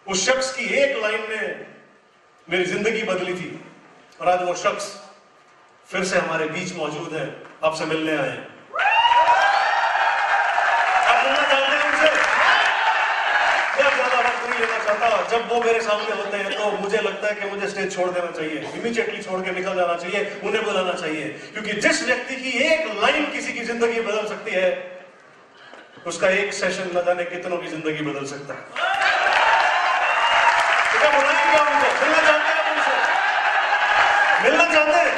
उस शख्स की एक लाइन ने मेरी जिंदगी बदली थी और आज वो शख्स फिर से हमारे बीच मौजूद है, आपसे मिलने आए हैं। आप मिलना चाहते हैं उनसे? मैं ज्यादा वक्त नहीं लेना चाहता। जब वो मेरे सामने होते हैं तो मुझे लगता है कि मुझे स्टेज छोड़ देना चाहिए, इमीडिएटली छोड़ के निकल जाना चाहिए, उन्हें बुलाना चाहिए, क्योंकि जिस व्यक्ति की एक लाइन किसी की जिंदगी बदल सकती है, उसका एक सेशन न जाने कितनों की जिंदगी बदल सकता है। तो क्या बुलाएं, क्या मुझे मिलना चाहते हैं? उनसे मिलना चाहते हैं,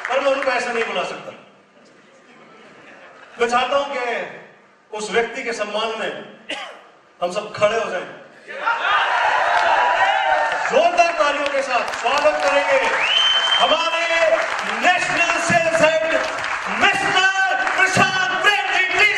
पर मैं उनको ऐसा नहीं बुला सकता। मैं चाहता हूं कि उस व्यक्ति के सम्मान में हम सब खड़े हो जाएं, जोरदार तालियों के साथ स्वागत करेंगे हमारे national sales head mister Prashant Prem ji.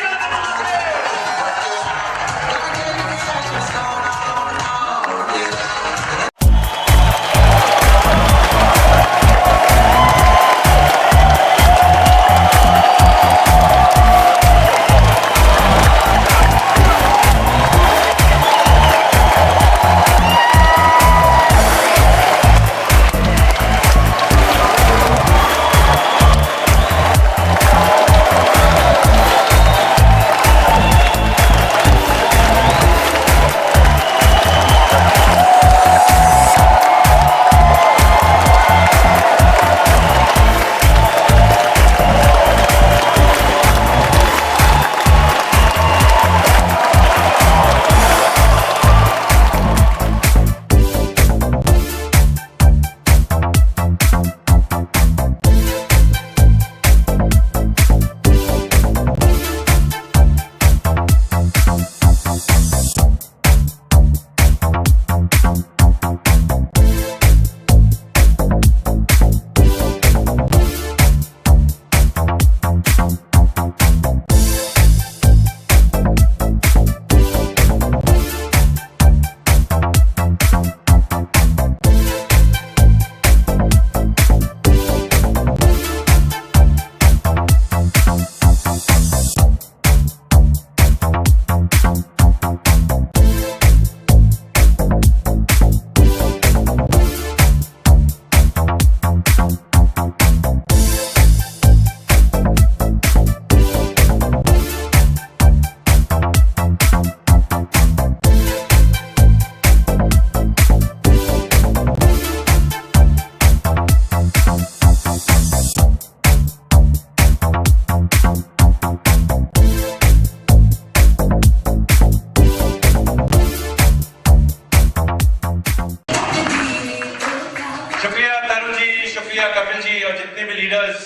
Please Kapil ji और जितने भी लीडर्स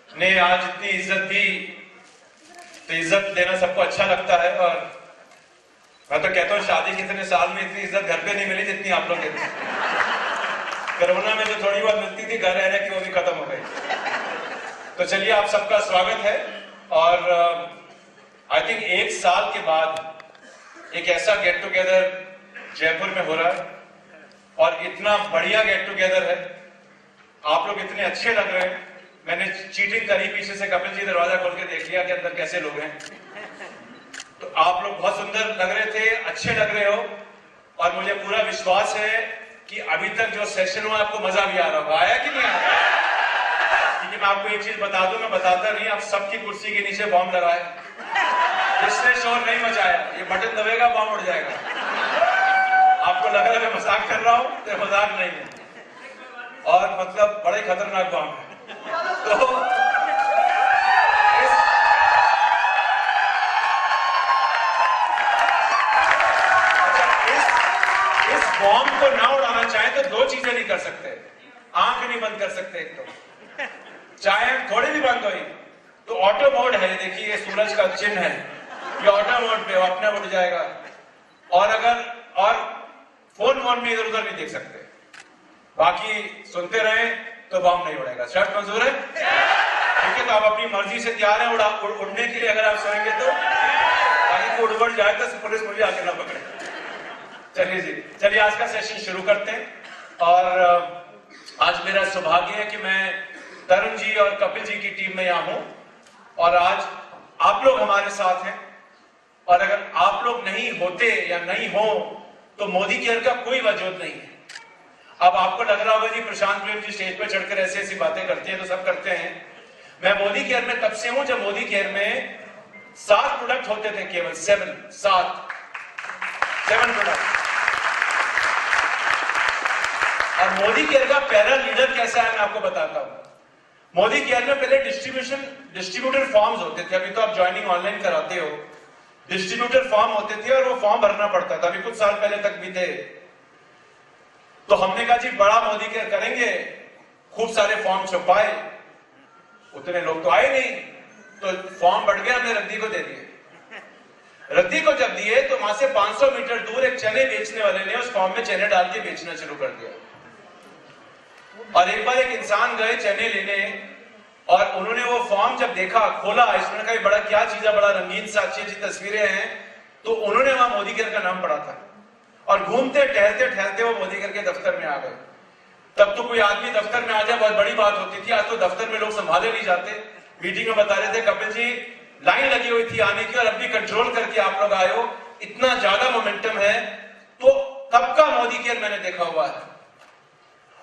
ने आज इतनी इज्जत दी, तो इज्जत देना सबको अच्छा लगता है। और मैं तो कहता हूँ शादी के इतने साल में इतनी इज्जत घर पे नहीं मिली जितनी आप लोग देते। कोरोना में जो थोड़ी बहुत मिलती थी घर रहने की, वो भी खत्म हो गई। तो चलिए, आप सबका स्वागत है। और आई थिंक 1 साल के बाद एक ऐसा गेट टुगेदर जयपुर में हो रहा है और इतना बढ़िया गेट टुगेदर है। आप लोग इतने अच्छे लग रहे हैं। मैंने चीटिंग करी पीछे से, कपिल जी दरवाजा खोल के देख लिया कि अंदर कैसे लोग हैं। तो आप लोग बहुत सुंदर लग रहे थे, अच्छे लग रहे हो। और मुझे पूरा विश्वास है कि अभी तक जो सेशन हुआ आपको मजा भी आ रहा होगा। आया कि नहीं आया? क्योंकि मैं आपको एक चीज बता दूं, मैं बताता नहीं, आप सबकी कुर्सी के नीचे बॉम्ब लगाए, जिसने शोर नहीं मचाया ये बटन दबेगा, बॉम्ब उड़ जाएगा। आपको लग रहा है मैं मजाक कर रहा हूं, तो मजाक नहीं है। और मतलब बड़े खतरनाक बॉम्ब है। तो इस बॉम्ब को ना उड़ाना चाहे तो 2 चीजें नहीं कर सकते। आंख नहीं बंद कर सकते, एक तो चाहे थोड़ी भी बंद हुई तो ऑटो मोड है, देखिए ये सूरज का चिन्ह है, ये ऑटो मोड पे अपने उड़ जाएगा। और फोन में इधर उधर नहीं देख सकते। बाकी सुनते रहे तो बॉम्ब नहीं उड़ेगा। शर्त मंजूर है? ठीक है, तो आप अपनी मर्जी से तैयार हैं उड़ने के लिए? अगर आप सोएंगे तो ताकि उड़ जाए तो पुलिस मुझे आके ना पकड़े। चलिए जी, चलिए आज का सेशन शुरू करते हैं। और आज मेरा सौभाग्य है कि मैं तरुण जी और कपिल जी की टीम में यहाँ हूं और आज आप लोग हमारे साथ हैं। और अगर आप लोग नहीं होते या नहीं हो तो मोदी केयर का कोई वजूद नहीं है। अब आपको लग रहा होगा जी प्रशांत प्रेम जी स्टेज पर चढ़कर ऐसी ऐसी बातें करते हैं, तो सब करते हैं। मैं मोदी केयर में तब से हूं जब मोदी केयर में 7 प्रोडक्ट होते थे, केवल 7 प्रोडक्ट। और मोदी केयर का पहला लीडर कैसा है मैं आपको बताता हूं। मोदी केयर में पहले डिस्ट्रीब्यूटर फॉर्म्स होते थे, अभी तो आप ज्वाइनिंग ऑनलाइन कराते हो। डिस्ट्रीब्यूटर फॉर्म होते थे और वो फॉर्म भरना पड़ता था, अभी कुछ साल पहले तक भी थे। तो हमने कहा जी बड़ा मोदी केयर करेंगे, खूब सारे फॉर्म छपाए, उतने लोग तो आए नहीं, तो फॉर्म बढ़ गया, हमने रद्दी को दे दिए। रद्दी को जब दिए तो वहां से 500 मीटर दूर एक चने बेचने वाले ने उस फॉर्म में चने डाल के बेचना शुरू कर दिया। और एक बार एक इंसान गए चने लेने और उन्होंने वो फॉर्म जब देखा, खोला, इसमें कहा बड़ा क्या चीज है, बड़ा रंगीन सा, अच्छी अच्छी तस्वीरें हैं, तो उन्होंने वहां मोदी केयर का नाम पढ़ा था और घूमते टहलते टहलते वो मोदी केयर के दफ्तर में आ गए। तब तो कोई आदमी दफ्तर में आ जाए बहुत बड़ी बात होती थी, आज तो दफ्तर में लोग संभाले नहीं जाते। मीटिंग में बता रहे थे कपिल जी लाइन लगी हुई थी आने की और अब भी कंट्रोल करके आप लोग आए हो, इतना ज्यादा मोमेंटम है। तो तब का मोदी केयर मैंने देखा हुआ है।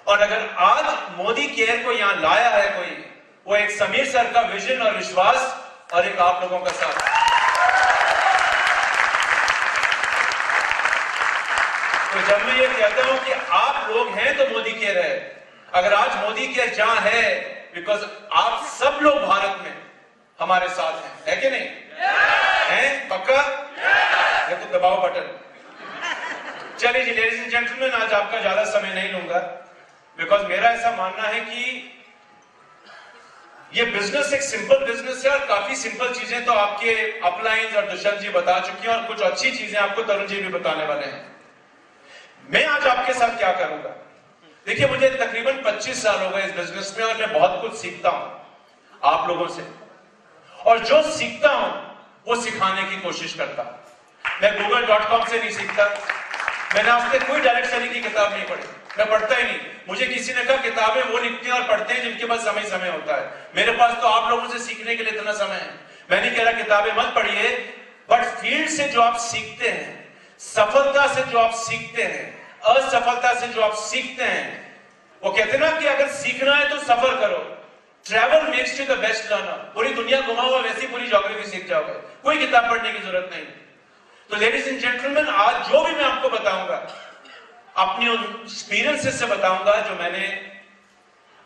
और अगर आज मोदी केयर को यहां लाया है कोई, वो एक समीर सर का विजन और विश्वास और एक आप लोगों का साथ। तो जब मैं ये कहता हूं कि आप लोग हैं तो मोदी केयर है। अगर आज मोदी केयर जहां है, बिकॉज आप सब लोग भारत में हमारे साथ हैं, है कि नहीं? हैं? पक्का? ये तो दबाओ बटन। चलिए जी लेडीज एंड जेंटलमैन, आज आपका ज्यादा समय नहीं लूंगा, बिकॉज मेरा ऐसा मानना है कि ये बिजनेस एक सिंपल बिजनेस है और काफी सिंपल चीजें तो आपके अपलाइंस और दुष्यंत जी बता चुके हैं और कुछ अच्छी चीजें आपको तरुण जी भी बताने वाले हैं। मैं आज आपके साथ क्या करूंगा, देखिए मुझे तकरीबन 25 साल हो गए इस बिजनेस में और मैं बहुत कुछ सीखता हूं आप लोगों से, और जो सीखता हूं वो सिखाने की कोशिश करता हूं। मैं google.com से नहीं सीखता, मैंने आज तक कोई डायरेक्ट सेलिंग की किताब नहीं पढ़ी, मैं पढ़ता ही नहीं। मुझे किसी ने कहा किताबें वो लिखते हैं और पढ़ते हैं जिनके पास समय होता है, मेरे पास तो आप लोगों से सीखने के लिए इतना समय है। मैं नहीं कह रहा किताबें मत पढ़िए, बट फील्ड से जो आप सीखते हैं, सफलता से जो आप सीखते हैं, असफलता से जो आप सीखते हैं, वो कहते हैं ना कि अगर सीखना है तो सफर करो। Travel makes you the best learner. पूरी दुनिया घुमाओ वैसी पूरी ज्योग्राफी सीख जाओगे, कोई किताब पढ़ने की जरूरत नहीं। तो लेडीज एंड जेंटलमैन, आज जो भी मैं आपको बताऊंगा अपने उन एक्सपीरियंसेस से बताऊंगा जो मैंने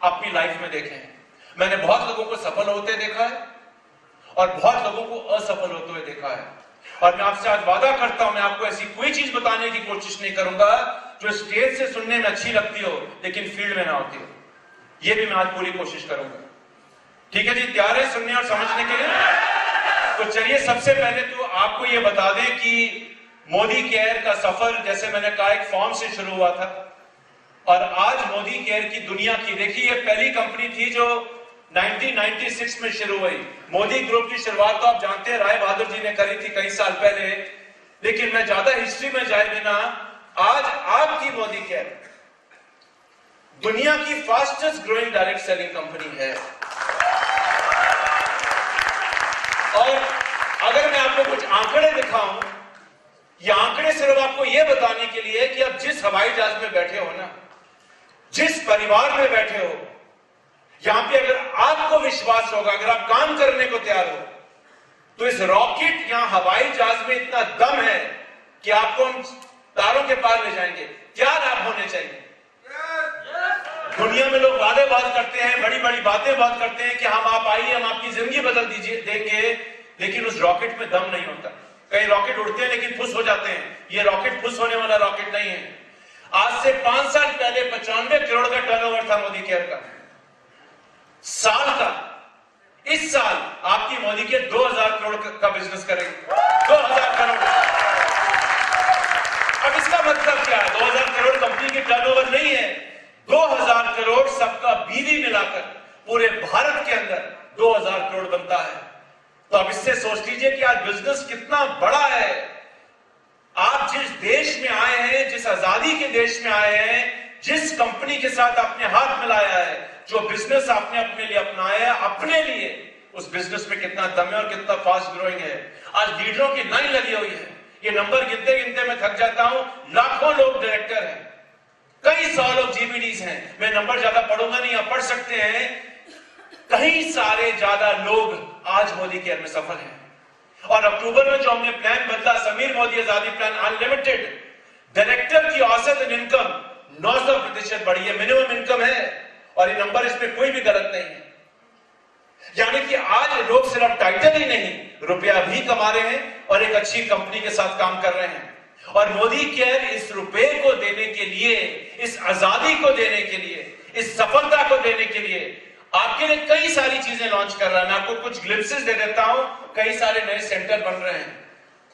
अपनी लाइफ में देखे हैं। मैंने बहुत लोगों को सफल होते देखा है और बहुत लोगों को असफल होते हुए देखा है, और मैं आपसे आज वादा करता हूं मैं आपको ऐसी कोई चीज बताने की कोशिश नहीं करूंगा जो स्टेज से सुनने में अच्छी लगती हो लेकिन फील्ड में ना होती हो। यह भी मैं आज पूरी कोशिश करूंगा। ठीक है जी, तैयार है सुनने और समझने के लिए? तो चलिए सबसे पहले तो आपको यह बता दें कि मोदी केयर का सफर, जैसे मैंने कहा, एक फॉर्म से शुरू हुआ था और आज मोदी केयर की दुनिया की, देखिए ये पहली कंपनी थी जो 1996 में शुरू हुई। मोदी ग्रुप की शुरुआत तो आप जानते हैं राय बहादुर जी ने करी थी कई साल पहले, लेकिन मैं ज्यादा हिस्ट्री में जाए बिना आज आपकी मोदी केयर दुनिया की fastest growing direct selling company है। और अगर मैं आपको कुछ आंकड़े दिखाऊं, ये आंकड़े सिर्फ आपको यह बताने के लिए कि आप जिस हवाई जहाज में बैठे हो ना, जिस परिवार में बैठे हो, यहां पे अगर आपको विश्वास होगा, अगर आप काम करने को तैयार हो, तो इस रॉकेट या हवाई जहाज में इतना दम है कि आपको हम तारों के पार ले जाएंगे। क्या लाभ होने चाहिए? दुनिया में लोग वादे बहुत करते हैं, बड़ी बड़ी बातें बहुत करते हैं कि हम आप आइए, हम आपकी जिंदगी बदल दीजिए देंगे, लेकिन उस रॉकेट में दम नहीं होता। कई रॉकेट उड़ते हैं लेकिन फुस हो जाते हैं, ये रॉकेट फुस होने वाला रॉकेट नहीं है। आज से 5 साल पहले 95 करोड़ का टर्नओवर था मोदी केयर का साल का। इस साल आपकी मोदी केयर 2000 करोड़ का बिजनेस करेगी, 2000 करोड़। अब इसका मतलब क्या है? 2000 करोड़ कंपनी की टर्नओवर नहीं है, 2000 करोड़ सबका बीवी मिलाकर पूरे भारत के अंदर 2000 करोड़ बनता है। तो अब इससे सोच लीजिए कि आज बिजनेस कितना बड़ा है। आप जिस देश में आए हैं, जिस आजादी के देश में आए हैं, जिस कंपनी के साथ आपने हाथ मिलाया है, जो बिजनेस आपने अपने लिए अपनाया है, अपने लिए, उस बिजनेस में कितना दम है और कितना फास्ट ग्रोइंग है। आज लीडरों की लाइन लगी हुई है, ये नंबर गिनते गिनते मैं थक जाता हूं। लाखों लोग डायरेक्टर हैं, कई सौ लोग जीबीडीज हैं। मैं नंबर ज्यादा पढ़ूंगा नहीं, आप पढ़ सकते हैं। कई सारे ज्यादा लोग आज मोदी केयर में सफल हैं। और अक्टूबर में जो हमने प्लान बदला, समीर मोदी आजादी प्लान अनलिमिटेड, डायरेक्टर की औसत इनकम 900% बढ़ी है, मिनिमम इनकम है। और ये नंबर, इसमें कोई भी गलत नहीं है। यानी कि आज लोग सिर्फ टाइटल ही नहीं, रुपया भी कमा रहे हैं और एक अच्छी कंपनी के साथ काम कर रहे हैं। और मोदी केयर इस रुपए को देने के लिए, इस आजादी को देने के लिए, इस सफलता को देने के लिए आपके लिए कई सारी चीजें लॉन्च कर रहा है। मैं आपको कुछ ग्लिम्पसेस दे देता हूं। कई सारे नए सेंटर बन रहे हैं,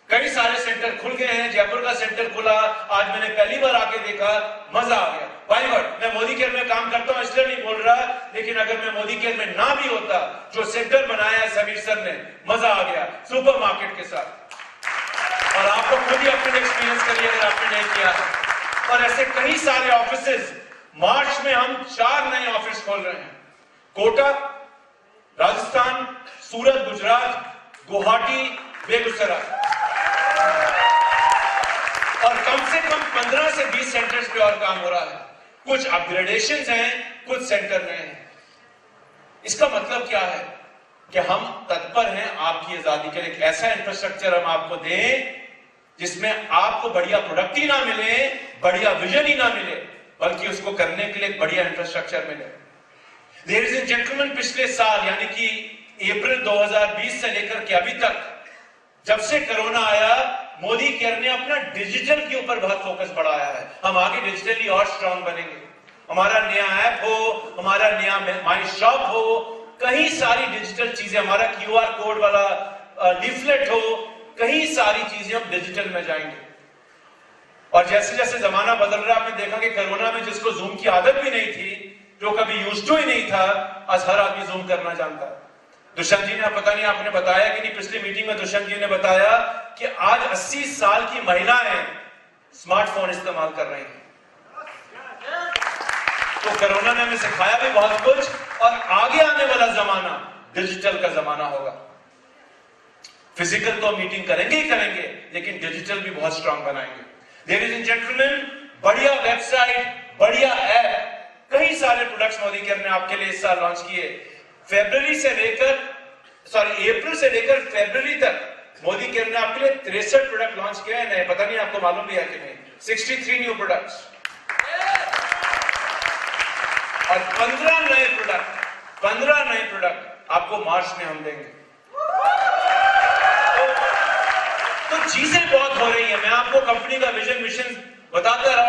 कई सारे सेंटर खुल गए हैं। जयपुर का सेंटर खुला, आज मैंने पहली बार आके देखा, मजा आ गया। भाई मैं मोदी केयर में काम करता हूं इसलिए नहीं बोल रहा, लेकिन अगर मैं मोदी केयर में ना भी होता, जो सेंटर बनाया है समीर सर ने, मजा आ गया सुपरमार्केट के साथ। और आपको खुद ही अपने एक्सपीरियंस करिए अगर आपने नहीं किया है। और ऐसे कई सारे ऑफिसेस, मार्च में हम 4 नए ऑफिस खोल रहे हैं। कोटा राजस्थान, सूरत गुजरात, गुवाहाटी, बेगूसराय। और कम से कम 15 से 20 सेंटर्स पे और काम हो रहा है। कुछ अपग्रेडेशंस हैं, कुछ सेंटर नए हैं। इसका मतलब क्या है कि हम तत्पर हैं आपकी आजादी के लिए। एक ऐसा इंफ्रास्ट्रक्चर हम आपको दें जिसमें आपको बढ़िया प्रोडक्ट ही ना मिले, बढ़िया विजन ही ना मिले, बल्कि उसको करने के लिए बढ़िया इंफ्रास्ट्रक्चर मिले। लेडीज एंड जेंटलमैन, पिछले साल यानी कि अप्रैल 2020 से लेकर के अभी तक, जब से कोरोना आया, मोदी केयर ने अपना डिजिटल के ऊपर बहुत फोकस बढ़ाया है। हम आगे डिजिटली और स्ट्रांग बनेंगे। हमारा नया ऐप हो, हमारा नया माई शॉप हो, कई सारी डिजिटल चीजें, हमारा क्यूआर कोड वाला लीफलेट हो, कई सारी चीजें हम डिजिटल में जाएंगे। और जैसे जैसे जमाना बदल रहा है, आपने देखा कि कोरोना में जिसको जूम की आदत भी नहीं थी, जो कभी यूज टू ही नहीं था, आज हर आदमी जूम करना जानता है। दुष्यंत जी ने, पता नहीं आपने बताया कि नहीं, पिछली मीटिंग में दुष्यंत जी ने बताया कि आज 80 साल की महिलाएं स्मार्टफोन इस्तेमाल कर रही हैं। तो कोरोना ने हमें सिखाया भी बहुत कुछ, और आगे आने वाला जमाना डिजिटल का जमाना होगा। फिजिकल तो मीटिंग करेंगे ही करेंगे, लेकिन डिजिटल भी बहुत स्ट्रांग बनाएंगे। लेडीज एंड जेंटलमैन, बढ़िया वेबसाइट, बढ़िया ऐप, कई सारे प्रोडक्ट्स मोदी केयर ने आपके लिए इस साल लॉन्च किए। अप्रैल से लेकर फरवरी तक मोदी केयर ने आपके लिए 63 प्रोडक्ट लॉन्च किए हैं। पता नहीं आपको मालूम भी है कि नहीं, 63 न्यू प्रोडक्ट्स और 15 नए प्रोडक्ट आपको मार्च में हम देंगे। तो चीजें बहुत हो रही है। मैं आपको कंपनी का विजन मिशन बताता रहा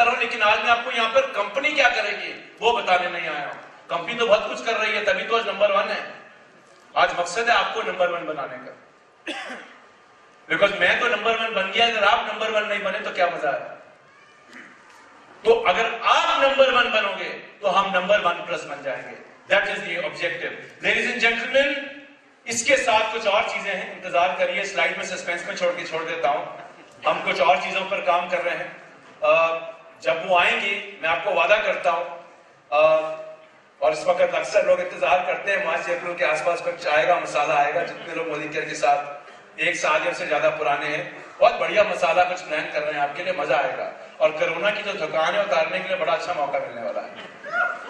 हूं, लेकिन आज मैं आपको यहां पर कंपनी क्या करेगी वो बताने नहीं आया हूं। कंपनी तो बहुत कुछ कर रही है, तभी तो आज नंबर 1 है। आज मकसद है आपको नंबर 1 बनाने का। बिकॉज मैं तो नंबर 1 बन गया, अगर आप नंबर 1 नहीं बने तो क्या मजा है। तो अगर आप नंबर 1 बनोगे तो हम नंबर 1+ बन जाएंगे। That is the objective. Ladies and gentleman, इसके साथ कुछ और चीजें हैं, इंतजार करिए। स्लाइड में सस्पेंस में छोड़ देता हूं। हम कुछ और चीजों पर काम कर रहे हैं। जब वो आएंगी, मैं आपको वादा करता हूं, और इस वक्त अक्सर लोग इंतजार करते हैं, मार्च अप्रैल के आसपास कुछ आएगा, मसाला आएगा। जितने लोग मोदी केयर के साथ 1 साल या से ज्यादा पुराने हैं, बहुत बढ़िया मसाला कुछ प्लान कर रहे हैं आपके लिए, मजा आएगा। और कोरोना की जो थकान है उतारने के लिए बड़ा अच्छा मौका मिलने वाला है।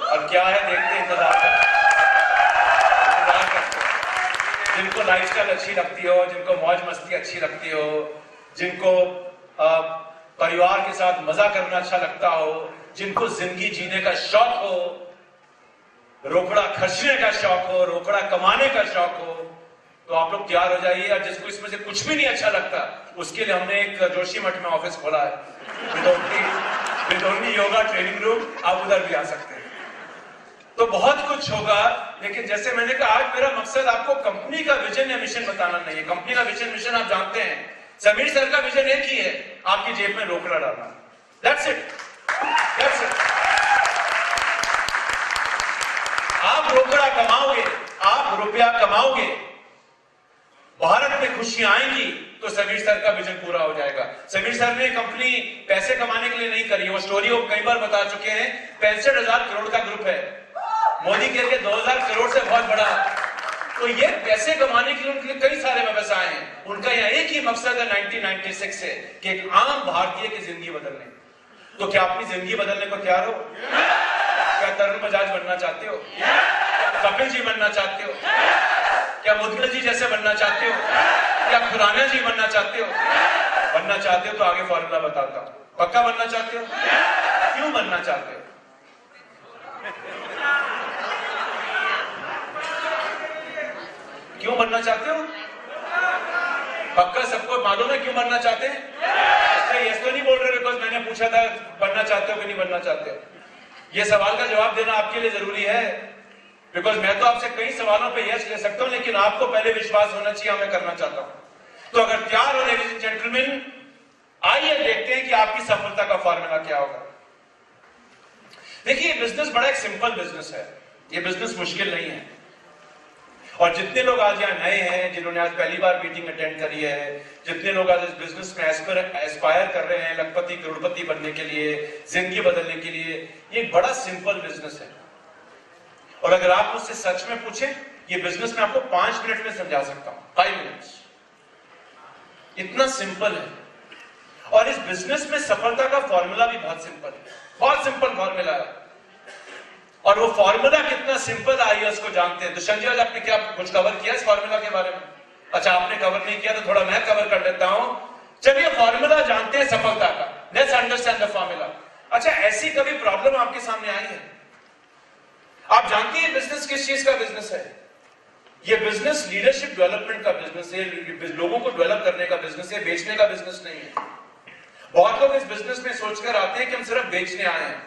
और क्या है, देखते हैं, इंतजार करते। जिनको लाइफस्टाइल अच्छी लगती हो, जिनको मौज मस्ती अच्छी लगती हो, जिनको परिवार के साथ मजा करना अच्छा लगता हो, जिनको जिंदगी जीने का शौक हो, रोकड़ा खर्चने का शौक हो, रोकड़ा कमाने का शौक हो, तो आप लोग तैयार हो जाइए। और जिसको इसमें से कुछ भी नहीं अच्छा लगता, उसके लिए हमने एक जोशीमठ में ऑफिस खोला है, विदोनी योगा ट्रेनिंग रूम, आप उधर भी आ सकते हैं। तो बहुत कुछ होगा। लेकिन जैसे मैंने कहा, आज मेरा मकसद आपको कंपनी का विजन या मिशन बताना नहीं है। कंपनी का विजन मिशन आप जानते हैं। समीर सर का विजन एक ही है, आपकी जेब में रोकड़ा डालना। That's it. आप रोकड़ा कमाओगे, आप रुपया कमाओगे, भारत में खुशियां आएंगी, तो समीर सर का विजन पूरा हो जाएगा। समीर सर ने कंपनी पैसे कमाने के लिए नहीं करी, वो स्टोरी वो कई बार बता चुके हैं। 65,000 करोड़ का ग्रुप है। मोदी केयर के 2,000 करोड़ से बहुत बड़ा तो ये पैसे कमाने के लिए उनके लिए कई सारे व्यवसाय हैं। उनका यहाँ एक ही मकसद है 1996 से कि एक आम भारतीय की जिंदगी बदलने। तो क्या अपनी जिंदगी बदलने को तैयार हो? क्या तरुण बजाज बनना चाहते हो? कपिल जी बनना चाहते हो? क्या मुदगल जी जैसे बनना चाहते हो? क्या खुराना जी बनना चाहते हो? बनना चाहते हो तो आगे फॉर्मूला बताता हूं। पक्का बनना चाहते हो? क्यों बनना चाहते हो? क्यों बनना चाहते हो? पक्का सबको मालूम है क्यों बनना चाहते हैं? ये तो नहीं बोल रहे बिकॉज मैंने पूछा था बनना चाहते हो कि नहीं बनना चाहते हो। ये सवाल का जवाब देना आपके लिए जरूरी है, बिकॉज मैं तो आपसे कई सवालों पे यस ले सकता हूं, लेकिन आपको पहले विश्वास होना चाहिए मैं करना चाहता हूं। तो अगर तैयार हो लेडीज एंड जेंटलमैन, आइए देखते हैं कि आपकी सफलता का फॉर्मूला क्या होगा। देखिए, बिजनेस बड़ा एक सिंपल बिजनेस है, ये बिजनेस मुश्किल नहीं है। और जितने लोग आज यहाँ नए हैं, जिन्होंने आज पहली बार मीटिंग अटेंड करी है, जितने लोग आज इस बिजनेस में एस्पायर कर रहे हैं लखपति करोड़पति बनने के लिए, जिंदगी बदलने के लिए, ये एक बड़ा सिंपल बिजनेस है। और अगर आप मुझसे सच में पूछें, ये बिजनेस मैं आपको 5 मिनट में समझा सकता हूं, 5 मिनट्स, इतना सिंपल है। और इस बिजनेस में सफलता का फॉर्मूला भी बहुत सिंपल है, बहुत सिंपल फॉर्मूला है। और वो फॉर्मूला कितना सिंपल आइए उसको जानते हैं। तो संजय आज आपने क्या कुछ कवर किया इस फॉर्मूला के बारे में? अच्छा, आपने कवर नहीं किया तो थोड़ा मैं कवर कर लेता हूं। चलिए फॉर्मूला जानते हैं सफलता का, लेट्स अंडरस्टैंड द फॉर्मूला। अच्छा, ऐसी कभी प्रॉब्लम आपके सामने आई है? आप जानती हैं बिजनेस किस चीज का बिजनेस है? ये बिजनेस लीडरशिप डेवलपमेंट का बिजनेस है, लोगों को डेवलप करने का बिजनेस है, बेचने का बिजनेस नहीं है। बहुत लोग इस बिजनेस में सोचकर आते हैं कि हम सिर्फ बेचने आए हैं।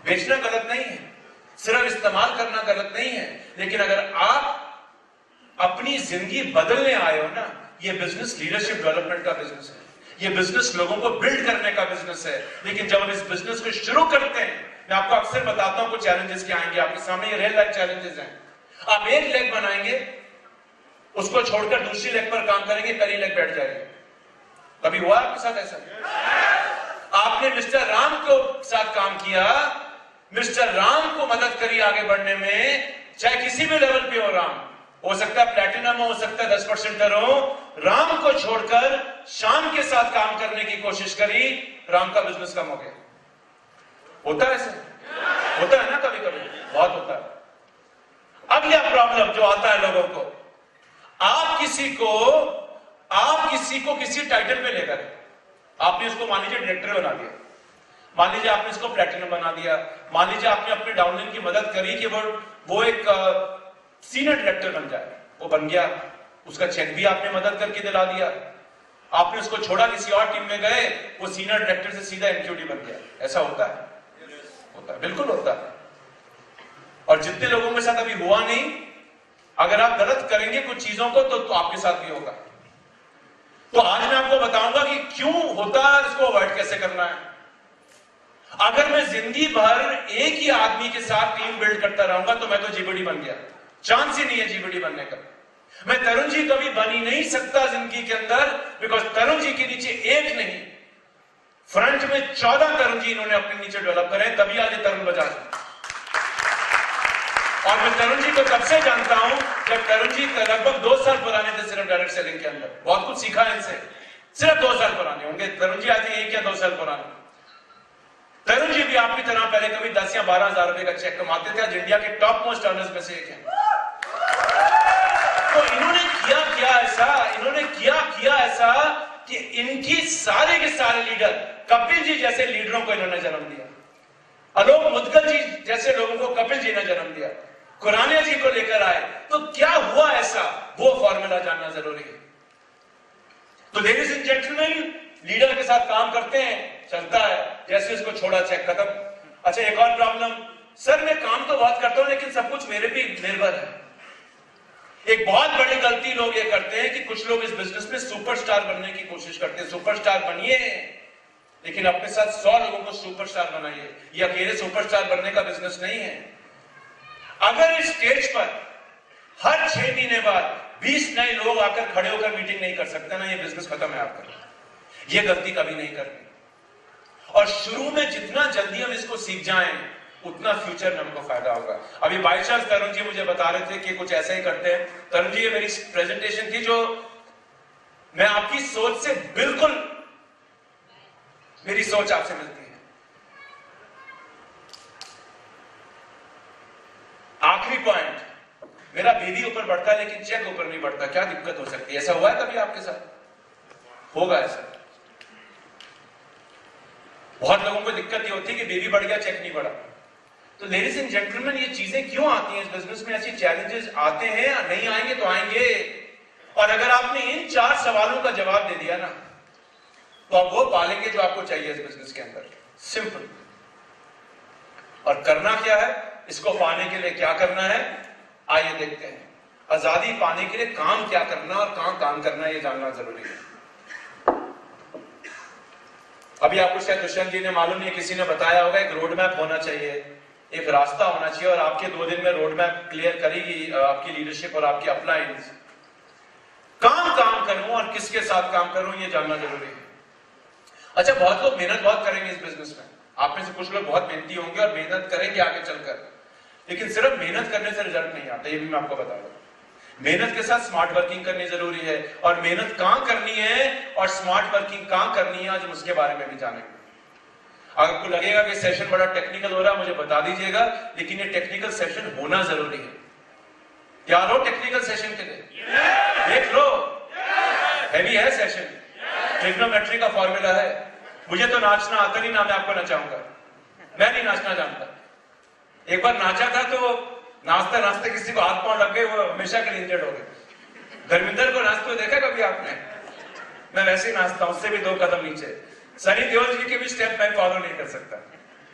बेचना गलत नहीं है, सिर्फ इस्तेमाल करना गलत नहीं है, लेकिन अगर आप अपनी जिंदगी बदलने आए हो ना, ये बिजनेस लीडरशिप डेवलपमेंट का बिजनेस है, ये बिजनेस लोगों को बिल्ड करने का बिजनेस है। लेकिन जब हम इस बिजनेस को शुरू करते हैं, मैं आपको अक्सर बताता हूं कुछ चैलेंजेस क्या आएंगे आपके सामने, ये रियल लाइफ चैलेंजेस हैं। आप एक लेग बनाएंगे, उसको छोड़कर दूसरी लेग पर काम करेंगे, पहली लेग बैठ जाएगी। कभी हुआ आपके साथ ऐसा? आपने मिस्टर राम के साथ काम किया, मिस्टर राम को मदद करी आगे बढ़ने में, चाहे किसी भी लेवल पे हो, राम हो सकता है प्लैटिनम हो सकता है 10% हो, राम को छोड़कर श्याम के साथ काम करने की कोशिश करी, राम का बिजनेस कम हो गया। होता है ऐसा? होता है ना, कभी कभी बहुत होता है। अब यह प्रॉब्लम जो आता है लोगों को, आप किसी को किसी टाइटल पे लेकर, आपने उसको मान लीजिए डायरेक्टर बना दिया, मान लीजिए आपने इसको प्लैटिनम बना दिया, मान लीजिए आपने अपने डाउनलाइन की मदद करी कि वो एक सीनियर डायरेक्टर बन जाए, वो बन गया, उसका चेक भी आपने मदद करके दिला दिया, आपने उसको छोड़ा, किसी और टीम में गए, वो सीनियर डायरेक्टर से सीधा एमक्यूडी बन गया। ऐसा होता है? होता है, बिल्कुल होता है। और जितने लोगों के साथ अभी हुआ नहीं, अगर आप गलत करेंगे कुछ चीजों को तो आपके साथ भी होगा। तो आज मैं आपको बताऊंगा कि क्यों होता है, इसको अवॉइड कैसे करना है। अगर मैं जिंदगी भर एक ही आदमी के साथ टीम बिल्ड करता रहूंगा तो मैं तो जीबीडी बन गया, चांस ही नहीं है जीबीडी बनने का। मैं तरुण जी कभी बन ही नहीं सकता जिंदगी के अंदर, बिकॉज तरुण जी के नीचे एक नहीं, फ्रंट में 14 तरुण जी इन्होंने अपने नीचे डेवलप करे, तभी आज तरुण बजाज। और मैं तरुण जी को तब से जानता हूं जब तरुण जी लगभग 2 साल पुराने थे सिर्फ डायरेक्ट सेलिंग के अंदर। बहुत कुछ सीखा है इनसे, सिर्फ 2 साल पुराने होंगे तरुण जी, आज 1 या 2 साल पुराने। तरुण जी भी आपकी तरह पहले कभी 10 या 12 हजार रुपए का चेक कमाते थे, आज इंडिया के टॉप मोस्ट अर्नर्स में से एक है। तो इन्होंने किया ऐसा कि इनकी सारे के सारे लीडर, कपिल जी जैसे लीडरों को इन्होंने जन्म दिया, आलोक मुदगल जी जैसे लोगों को कपिल जी ने जन्म दिया, खुराना जी को लेकर आए। तो क्या हुआ ऐसा, वो फॉर्मूला जानना जरूरी है। तो लेडीज एंड जेंटलमैन, लीडर के साथ काम करते हैं, चलता है, जैसे उसको छोड़ा चेक खत्म। अच्छा, एक और प्रॉब्लम, सर मैं काम तो बहुत करता हूं लेकिन सब कुछ मेरे पे निर्भर है। एक बहुत बड़ी गलती लोग ये करते हैं कि कुछ लोग इस बिजनेस में सुपरस्टार बनने की कोशिश करते हैं। सुपरस्टार बनिए, लेकिन अपने साथ 100 लोगों को सुपरस्टार बनाइए। ये अकेले सुपरस्टार बनने का बिजनेस नहीं है। अगर इस स्टेज पर हर 6 महीने बाद 20 नए लोग आकर खड़े होकर मीटिंग नहीं कर सकते ना, ये बिजनेस खत्म है आपका। ये गलती कभी नहीं करनी। और शुरू में जितना जल्दी हम इसको सीख जाएं, उतना फ्यूचर में हमको फायदा होगा। अभी बाई चांस तरुण जी मुझे बता रहे थे कि कुछ ऐसा ही करते हैं। तरुण जी, ये मेरी प्रेजेंटेशन थी जो मैं आपकी सोच से बिल्कुल, मेरी सोच आपसे मिलती है। आखिरी पॉइंट, मेरा बीवी ऊपर बढ़ता है लेकिन चेक ऊपर नहीं बढ़ता, क्या दिक्कत हो सकती है? ऐसा हुआ है कभी आपके साथ? होगा ऐसा। बहुत लोगों को दिक्कत ये होती है कि बीवी बढ़ गया, चेक नहीं बढ़ा। तो लेडीज एंड जेंटलमैन, ये चीजें क्यों आती हैं इस बिजनेस में? ऐसी चैलेंजेस आते हैं, नहीं आएंगे तो आएंगे। और अगर आपने इन 4 सवालों का जवाब दे दिया ना, तो आप वो पालेंगे जो आपको चाहिए इस बिजनेस के अंदर। सिंपल। और करना क्या है, इसको पाने के लिए क्या करना है, आइए देखते हैं। आजादी पाने के लिए काम क्या करना और कहां काम करना, ये जानना जरूरी है। अभी आपको शायद दुष्यंत जी ने, मालूम नहीं, किसी ने बताया होगा, एक रोड मैप होना चाहिए, एक रास्ता होना चाहिए, और आपके 2 दिन में रोड मैप क्लियर करेगी आपकी लीडरशिप और आपकी अपलाइंस। काम करूं और किसके साथ काम करूं, ये जानना जरूरी है। अच्छा, बहुत लोग मेहनत बहुत करेंगे इस बिजनेस में, आप में से कुछ लोग बहुत मेहनती होंगे और मेहनत करेंगे आगे चलकर, लेकिन सिर्फ मेहनत करने से रिजल्ट नहीं आता, ये भी मैं आपको बता दूं। मेहनत के साथ स्मार्ट वर्किंग करनी जरूरी है, और मेहनत कहां करनी है और स्मार्ट वर्किंग कहां करनी है, आज हम उसके बारे में भी जानेंगे। अगर आपको लगेगा कि सेशन बड़ा टेक्निकल हो रहा है, मुझे बता दीजिएगा, लेकिन ये टेक्निकल सेशन होना जरूरी है। तैयार हो टेक्निकल सेशन के लिए? देख लो, हैवी है सेशन, ट्रिग्नोमेट्री का फॉर्मूला है। मुझे तो नाचना आता नहीं, ना मैं आपको नचाऊंगा, मैं नहीं नाचना जानता। एक बार नाचा था तो नाचते नाचते किसी को हाथ पांव लग गए, वो हमेशा के लिए इंजर्ड हो गए। धर्मेंद्र को नाचते हुए देखा कभी आपने? मैं वैसे ही नाचता हूं, उससे भी 2 कदम नीचे। सनी देओल जी के भी स्टेप मैं फॉलो नहीं कर सकता,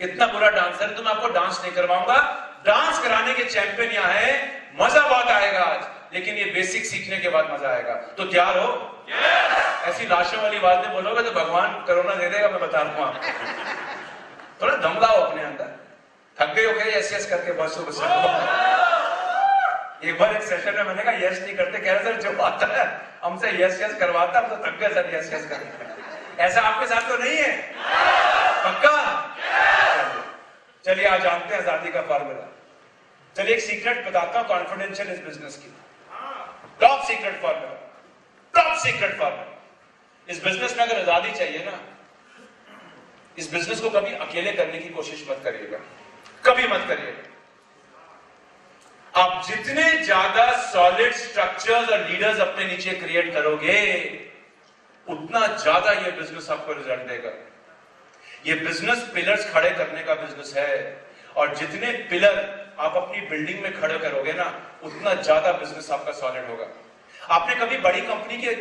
इतना बुरा डांसर, तो मैं आपको डांस नहीं करवाऊंगा। डांस कराने के चैंपियन यहाँ है, मजा बहुत आएगा आज, लेकिन ये बेसिक सीखने के बाद मजा आएगा। तो तैयार हो? ऐसी लाशों वाली बातें बोलोगे तो भगवान कोरोना दे देगा, मैं बता रहा हूं आपको। थोड़ा दम लाओ अपने अंदर। थक गए हो क्या यस यस करके? बहुत शुभ। एक बार एक सेशन में मैंने कहा यस नहीं करते, कह रहे सर जो आता है हमसे यस यस करवाता, हम तो थक गए सर यस यस करके। ऐसा आपके साथ तो नहीं है? पक्का? चलिए आज जानते हैं आजादी का फॉर्मूला। चलिए एक सीक्रेट बताता हूं कॉन्फिडेंशियल इस बिजनेस की, top secret formula, top secret formula. इस बिजनेस में अगर आजादी चाहिए ना, इस बिजनेस को कभी अकेले करने की कोशिश मत करिएगा, कभी मत करिएगा। आप जितने ज्यादा सॉलिड स्ट्रक्चर्स और लीडर्स अपने नीचे क्रिएट करोगे, उतना ज्यादा ये बिजनेस आपको रिजल्ट देगा। ये बिजनेस पिलर्स खड़े करने का बिजनेस है, और जितने पिलर आप अपनी बिल्डिंग में खड़े करोगे ना, उतना ज्यादा बिजनेस आपका सॉलिड होगा। आपने कभी बड़ी कंपनी के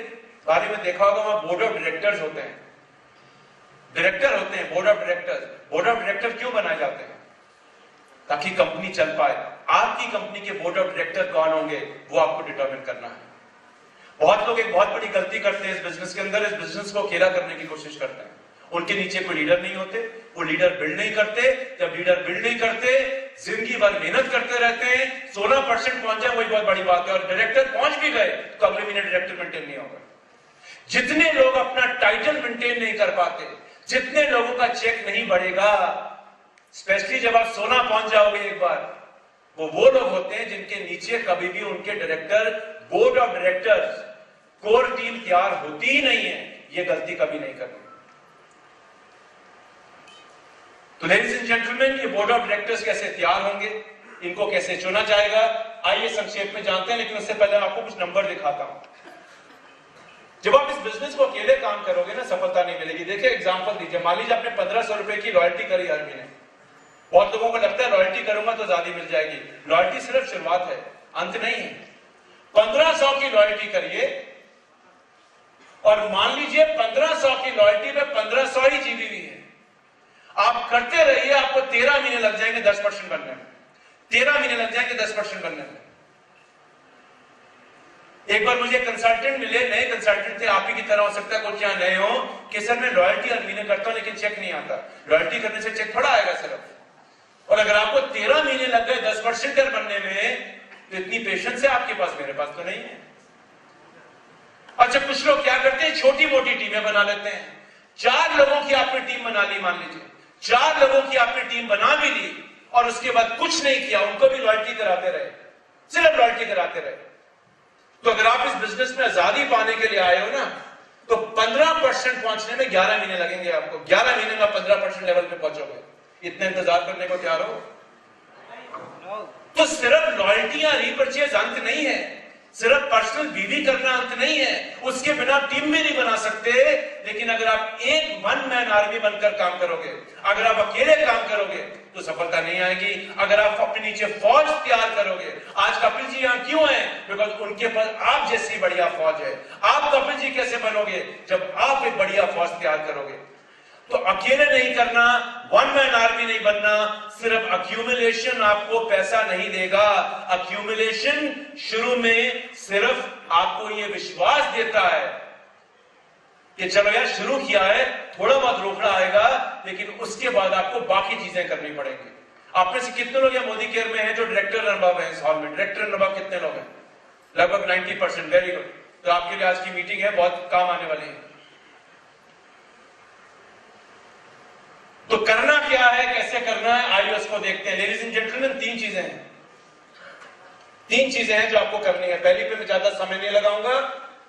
बारे में देखा होगा, वहां बोर्ड ऑफ डायरेक्टर्स होते हैं, डायरेक्टर होते हैं, board of directors. Board of director क्यों बनाए जाते हैं? ताकि कंपनी चल पाए। आपकी कंपनी के बोर्ड ऑफ डायरेक्टर कौन होंगे, वो आपको डिटरमिन करना है। बहुत लोग एक बहुत बड़ी गलती करते हैं इस बिजनेस के अंदर, इस बिजनेस को अकेला करने की कोशिश करते हैं। उनके नीचे कोई लीडर नहीं होते, वो लीडर बिल्ड नहीं करते। जब लीडर बिल्ड नहीं करते, जिंदगी भर मेहनत करते रहते हैं, 16% पहुंच जाए वही बहुत बड़ी बात है, और डायरेक्टर पहुंच भी गए तो अगले महीने डायरेक्टर मेंटेन नहीं होगा। जितने लोग अपना टाइटल मेंटेन नहीं कर पाते, जितने लोगों का चेक नहीं बढ़ेगा, स्पेशली जब आप 16 पहुंच जाओगे एक बार, वो लोग होते हैं जिनके नीचे कभी भी उनके director, board of directors, core team तैयार होती ही नहीं है। ये गलती कभी नहीं करनी। तो लेडीज एंड जेंटलमैन, ये बोर्ड ऑफ डायरेक्टर्स कैसे तैयार होंगे, इनको कैसे चुना जाएगा, आइए संक्षेप में जानते हैं। लेकिन उससे पहले आपको कुछ नंबर दिखाता हूं। जब आप इस बिजनेस को अकेले काम करोगे ना, सफलता नहीं मिलेगी। देखिए एग्जांपल दीजिए, मान लीजिए आपने 1500 रुपए की लॉयल्टी करी हर महीने। बहुत लोगों को लगता है लॉयल्टी करूंगा तो ज्यादा मिल जाएगी। लॉयल्टी सिर्फ शुरुआत है, अंत नहीं है। 1500 की लॉयल्टी करिए, और मान लीजिए 1500 की लॉयल्टी में 1500 ही जीवी हुई है। आप करते रहिए, आपको 13 महीने लग जाएंगे 10% बनने में। 13 महीने लग जाएंगे 10% बनने में। एक बार मुझे कंसल्टेंट मिले, नए कंसल्टेंट थे, आप ही की तरह हो सकता है कुछ यहाँ नए हो, कि सर मैं लॉयल्टी हर महीने करता हूं लेकिन चेक नहीं आता। लॉयल्टी करने से चेक थोड़ा आएगा सिर्फ, और अगर आपको 13 महीने लग गए 10% बनने में, तो इतनी पेशेंस है आपके पास, मेरे पास तो नहीं है। अच्छा, कुछ लोग क्या करते हैं, छोटी मोटी टीमें बना लेते हैं। 4 लोगों की आपने टीम बना ली, मान लीजिए 4 लोगों की आपने टीम बना भी ली, और उसके बाद कुछ नहीं किया, उनको भी लॉयल्टी कराते रहे, सिर्फ लॉयल्टी कराते रहे। तो अगर आप इस बिजनेस में आजादी पाने के लिए आए हो ना, तो 15% पहुंचने में 11 महीने लगेंगे आपको। 11 महीने में 15% लेवल पे पहुंचोगे। इतने इंतजार करने को तैयार हो? तो सिर्फ लॉयल्टियां रीपरचेज अंत नहीं है, सिर्फ पर्सनल बीवी करना अंत नहीं है, उसके बिना टीम भी नहीं बना सकते। लेकिन अगर आप एक वन मैन आर्मी बनकर काम करोगे, अगर आप अकेले काम करोगे तो सफलता नहीं आएगी। अगर आप अपने नीचे फौज तैयार करोगे, आज कपिल जी यहां क्यों हैं? बिकॉज उनके पास आप जैसी बढ़िया फौज है। आप कपिल जी कैसे बनोगे? जब आप एक बढ़िया फौज तैयार करोगे। तो अकेले नहीं करना, वन मैन आर्मी नहीं बनना, सिर्फ अक्यूमुलेशन आपको पैसा नहीं देगा। अक्यूमुलेशन शुरू में सिर्फ आपको यह विश्वास देता है कि चलो यार शुरू किया है, थोड़ा बहुत रोकड़ा आएगा, लेकिन उसके बाद आपको बाकी चीजें करनी पड़ेंगी। आप में से कितने लोग यहाँ मोदी केयर में हैं जो डायरेक्टर अनुभव है? इस हॉल में डायरेक्टर अनुभव कितने लोग हैं? लगभग 90%। Very good. तो आपके लिए आज की मीटिंग है, बहुत काम आने वाली है। तो करना क्या है, कैसे करना है, आइए उसको देखते हैं। लेडीज एंड जेंटलमैन, तीन चीजें हैं जो आपको करनी है। पहली पे मैं ज्यादा समय नहीं लगाऊंगा,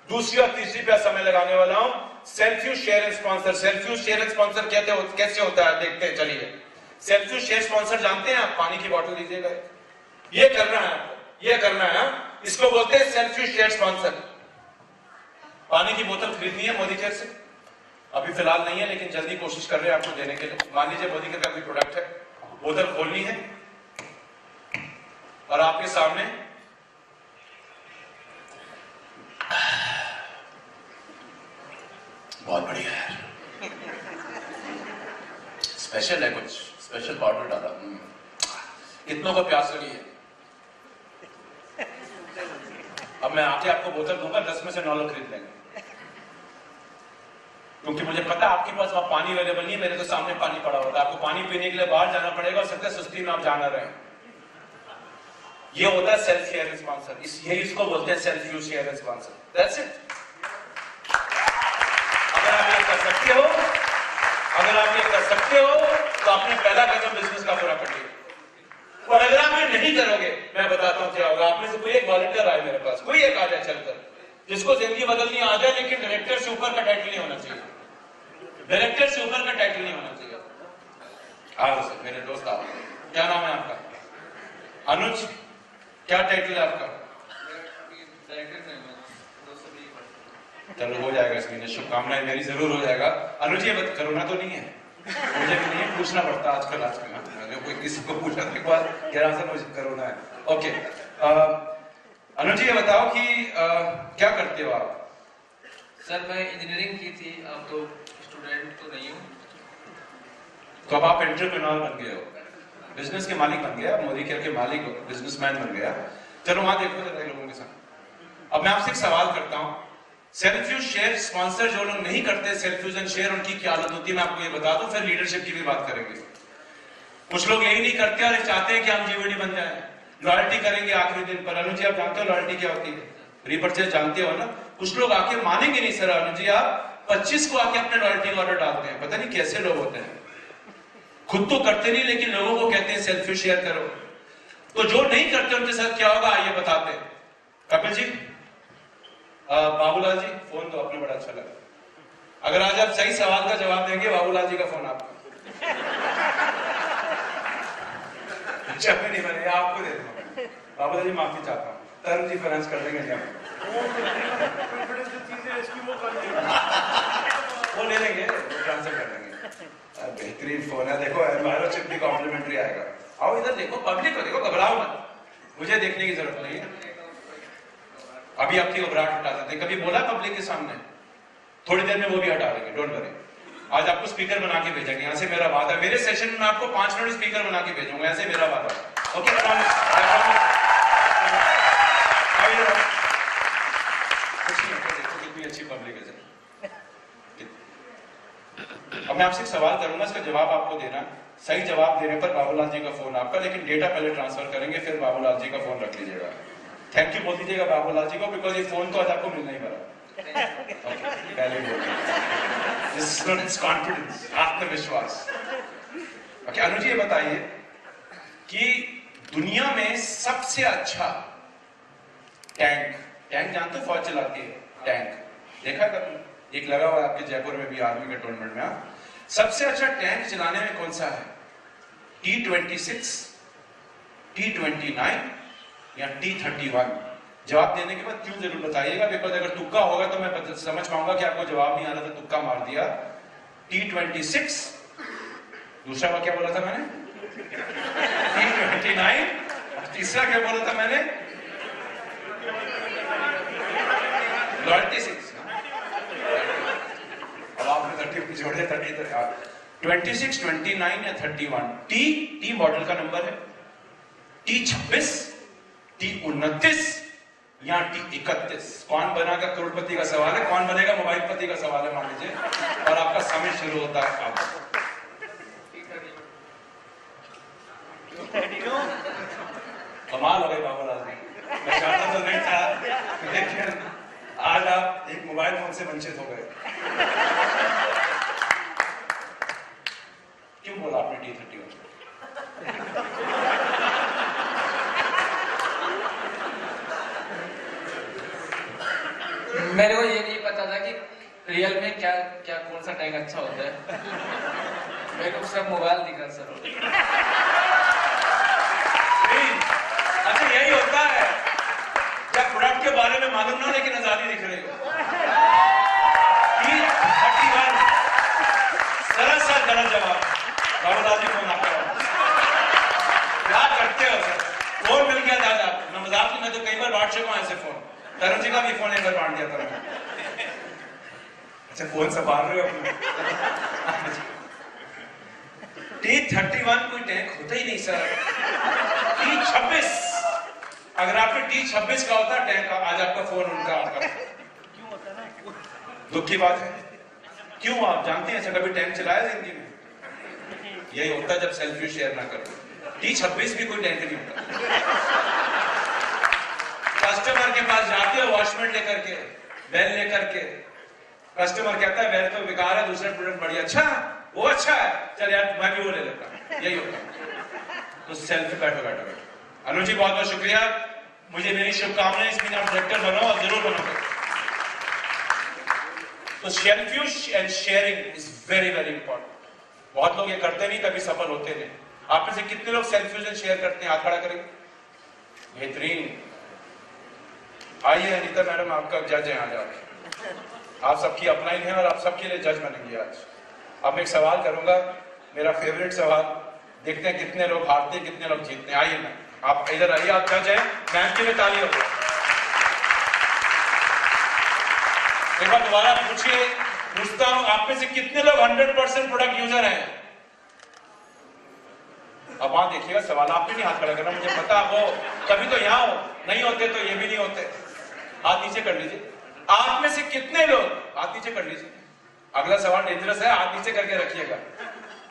दूसरी और तीसरी पे समय लगाने वाला हूं। Self use share and sponsor. Self use share and sponsor कैसे होता है देखते हैं। चलिए, सेल्फ यूज शेयर स्पॉन्सर जानते हैं आप? पानी की बोतल लीजिएगा, ये करना है आपको, ये करना है। इसको बोलते हैं सेल्फ यूज शेयर स्पॉन्सर। पानी की बोतल खरीदनी है मोदी केयर से, अभी फिलहाल नहीं है लेकिन जल्दी कोशिश कर रहे हैं आपको देने के लिए। मान लीजिए मोदी केयर का कोई प्रोडक्ट है, बोतल खोलनी है और आपके सामने बहुत बढ़िया है, स्पेशल है, कुछ स्पेशल पाउडर डाला, कितनों को प्यास लगी है? अब मैं आके आपको बोतल दूंगा, 10 में से 9 लोग खरीद लेंगे, क्योंकि मुझे पता आपके पास वहां पानी अवेलेबल नहीं है। मेरे तो सामने पानी पड़ा होता है, आपको पानी पीने के लिए बाहर जाना पड़ेगा और सबसे सुस्ती में आप जाना रहे। ये होता है सेल्फ शेयर स्पॉन्सर, यही इसको बोलते हैं self use share sponsor. That's it. अगर आप ये कर सकते हो, तो आपने पहला कदम बिजनेस का पूरा कर लिया। और अगर आप ये नहीं करोगे, मैं बताता हूं क्या होगा। आप में से कोई एक वॉलंटियर आए मेरे पास, कोई एक आ जाए चलकर, जिसको जिंदगी बदलनी आ जाए, लेकिन डायरेक्टर से ऊपर का टाइटल नहीं होना चाहिए। डायरेक्टर से ऊपर का टाइटल नहीं होना चाहिए। आओ सर, मेरे दोस्त आप, क्या नाम है आपका? अनुज, क्या टाइटल है आपका? चलो हो जाएगा, इस महीने शुभकामनाएं मेरी जरूर हो जाएगा। अनुज ये बात कोरोना तो नहीं है? मुझे भी नहीं पूछना पड़ता आजकल कोई किसी को पूछा के बाद कह सर मुझे कोरोना है। ओके, अनुज ये बताओ कि क्या करते हो आप? सर मैं इंजीनियरिंग की थी, अब तो स्टूडेंट तो नहीं हूँ। तो अब आप एंटरप्रेन्योर बन गए हो, बिजनेस के मालिक बन गया, मोदी केयर के मालिक हो, बिजनेसमैन बन गया। चलो वहां देखो जरा लोगों के साथ। अब मैं आपसे एक सवाल करता हूँ, सेल्फ यूज शेयर स्पॉन्सर जो लोग नहीं करते सेल्फ यूज एंड शेयर, उनकी क्या हालत होती है मैं आपको ये बता दूं, फिर लीडरशिप की भी बात करेंगे। कुछ लोग यही नहीं करते और चाहते हैं कि हम जीवीडी बन जाए, लॉयल्टी करेंगे आखिरी दिन पर। अनुज जी आप जानते हो लॉयल्टी क्या होती है? रीपरचेज जानते हो ना? कुछ लोग आके मानेंगे नहीं सर अनुज जी आप 25 को आके अपने लॉयल्टी का ऑर्डर डालते हैं, पता नहीं कैसे लोग होते हैं, खुद तो करते नहीं लेकिन लोगों को कहते हैं सेल्फ यूज शेयर करो। तो जो नहीं करते उनके साथ क्या होगा आइए बताते हैं। कपिल जी, बाबूलाल जी फोन तो आपने बड़ा अच्छा लगा। अगर आज आप सही सवाल का जवाब देंगे बाबूलाल जी का फोन आपको अच्छा नहीं बने, आपको दे दूंगा। बाबूलाल जी माफी चाहता हूँ, तरुण जी फाइनेंस कर देंगे वो ले लेंगे, ट्रांसफर कर देंगे। बेहतरीन फोन है, देखो माइक्रोचिप भी कॉम्प्लीमेंट्री आएगा। आओ इधर देखो, पब्लिक को देखो, घबराओ मत, मुझे देखने की जरूरत नहीं है। अभी आपकी घबराहट हटा देते, कभी बोला पब्लिक के सामने, थोड़ी देर में वो भी हटा देंगे, डोंट वरी। आज आपको स्पीकर बना के भेजेंगे, यहाँ से मेरा वादा, मेरे सेशन में आपको 5 मिनट स्पीकर बना के भेजूंगा, ऐसे मेरा वादा। ओके, देखो कितनी अच्छी पब्लिक है। अब मैं आपसे एक सवाल करूंगा, इसका जवाब आपको देना। सही जवाब देने पर बाबूलाल जी का फोन आपका, लेकिन डेटा पहले ट्रांसफर करेंगे, फिर बाबूलाल जी का फोन रख लीजिएगा। थैंक यू बोल दीजिएगा बाबूलाल जी को, बिकॉज ये फोन तो आज आपको मिलना ही पड़ा। पहले कॉन्फिडेंस, आत्मविश्वास। ओके, अनुज ये बताइए कि दुनिया में सबसे अच्छा टैंक जानते हो, फौज चलाती है टैंक, देखा कभी? एक लगा हुआ है आपके जयपुर में भी आर्मी के टूर्नामेंट में। सबसे अच्छा टैंक चलाने में कौन सा है? T-26, T-29 या T-31? जवाब देने के बाद क्यों जरूर बताइएगा, बिकॉज अगर तुक्का होगा तो मैं समझ पाऊंगा कि आपको जवाब नहीं आ रहा था, तुक्का मार दिया। T-26, दूसरा वाक्य बोला था मैंने T-29, तीसरा क्या बोला था मैंने? T-6। अब आपने 30 जोड़े, 26, 29 या 31। टी मॉडल का नंबर है, T-26, T-29 या T-31। कौन बनेगा करोड़पति का सवाल है, कौन बनेगा मोबाइल पति का सवाल है, मान लीजिए। और आपका समय शुरू होता है अब। कमाल हो गई बाबूलाल जी, मैं जानता तो नहीं था, लेकिन आज आप एक मोबाइल फोन से वंचित हो गए। क्यों बोला आपने T-31? मेरे को ये नहीं पता था कि रियल में क्या क्या कौन सा टैंक अच्छा होता है। मेरे को सब मोबाइल दिख रहा सर। अच्छा यही होता है जब प्रोडक्ट के बारे में मालूम ना लेकिन आजादी दिख रही हो। T-31 सरासर गलत जवाब। बाबूलाल जी फोन आता है, क्या करते हो सर? फोन मिल गया दादा, मैं मजाक नहीं, मैं तो कई बार बांट चुका हूं ऐसे फोन। तरुण जी का भी फोन एक बार बांट दिया था। अच्छा फोन संभाल रहे हो अपने? T-31 कोई टैंक होता ही नहीं सर। T-26, अगर आपने T-26 का होता टैंक, आज आपका फोन उनका आपका। क्यों होता ना? दुख की बात है। क्यों? आप जानते हैं ऐसा कभी टैंक चलाया जिंदगी में? यही होता है जब सेल्फी शेयर ना करो। T-26 भी कोई टैंक नहीं होता। कस्टमर के पास जाते हो वॉचमैन लेकर के, बेल लेकर के, कस्टमर कहता है बेल तो बेकार है, दूसरा प्रोडक्ट बढ़िया। अच्छा वो अच्छा है, चल यार मैं भी वो ले लेता हूं। यही होता है। तो सेल्फी बैठो बैठो बैठो। अनुज जी बहुत बहुत शुक्रिया, मुझे मेरी शुभकामनाएं, इसमें आप डायरेक्टर बनो और जरूर बनोगे। तो selfie and sharing is very very important. बहुत लोग ये करते नहीं, तभी सफल होते नहीं। आप में से कितने लोग सेल्फी एंड शेयर करते हैं? हाथ खड़ा करेंगे। बेहतरीन। आइए अनीता मैडम, आपका जज है आज। आप सबकी अपलाइन है और आप सबके लिए जज बनेंगे आज। अब मैं एक सवाल करूंगा, मेरा फेवरेट सवाल, देखते हैं कितने लोग हारते हैं कितने लोग जीतते हैं। आइए मैम, आप इधर आइए, आप जज हैं, मैम के लिए ताली हो। एक बार दोबारा पूछिए, पूछता हूं, आप में से कितने लोग 100% प्रोडक्ट यूजर हैं? अब वहां देखिएगा, सवाल आप भी नहीं हाथ खड़ा करना, मुझे पता वो कभी तो यहां हो, नहीं होते तो ये भी नहीं होते। हाथ नीचे कर लीजिए। आप में से कितने लोग, हाथ नीचे कर लीजिए, अगला सवाल डेंजरस है, हाथ नीचे करके रखिएगा।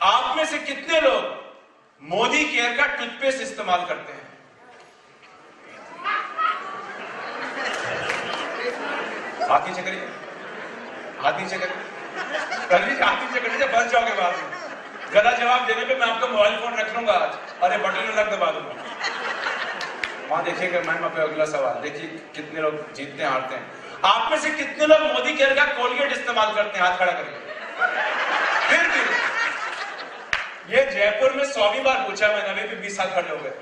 आप में से कितने लोग मोदी केयर का टूथपेस्ट इस्तेमाल करते हैं? हाथ नीचे करिए, हाथ नीचे करिए, कर लीजिए, हाथ नीचे कर लीजिए, बच जाओगे बाद में। गलत जवाब देने पे मैं आपका मोबाइल फोन रख लूंगा आज, अरे बटन अलग दबा दूंगा। वहां देखिएगा मैम, आप अगला सवाल देखिए, कितने लोग जीतते हैं हारते हैं। आप में से कितने लोग मोदी केयर का कोलगेट इस्तेमाल करते हैं? हाथ खड़ा करिए। फिर भी ये जयपुर में 100वीं बार पूछा मैंने, अभी भी 20 साल खड़े हो गए।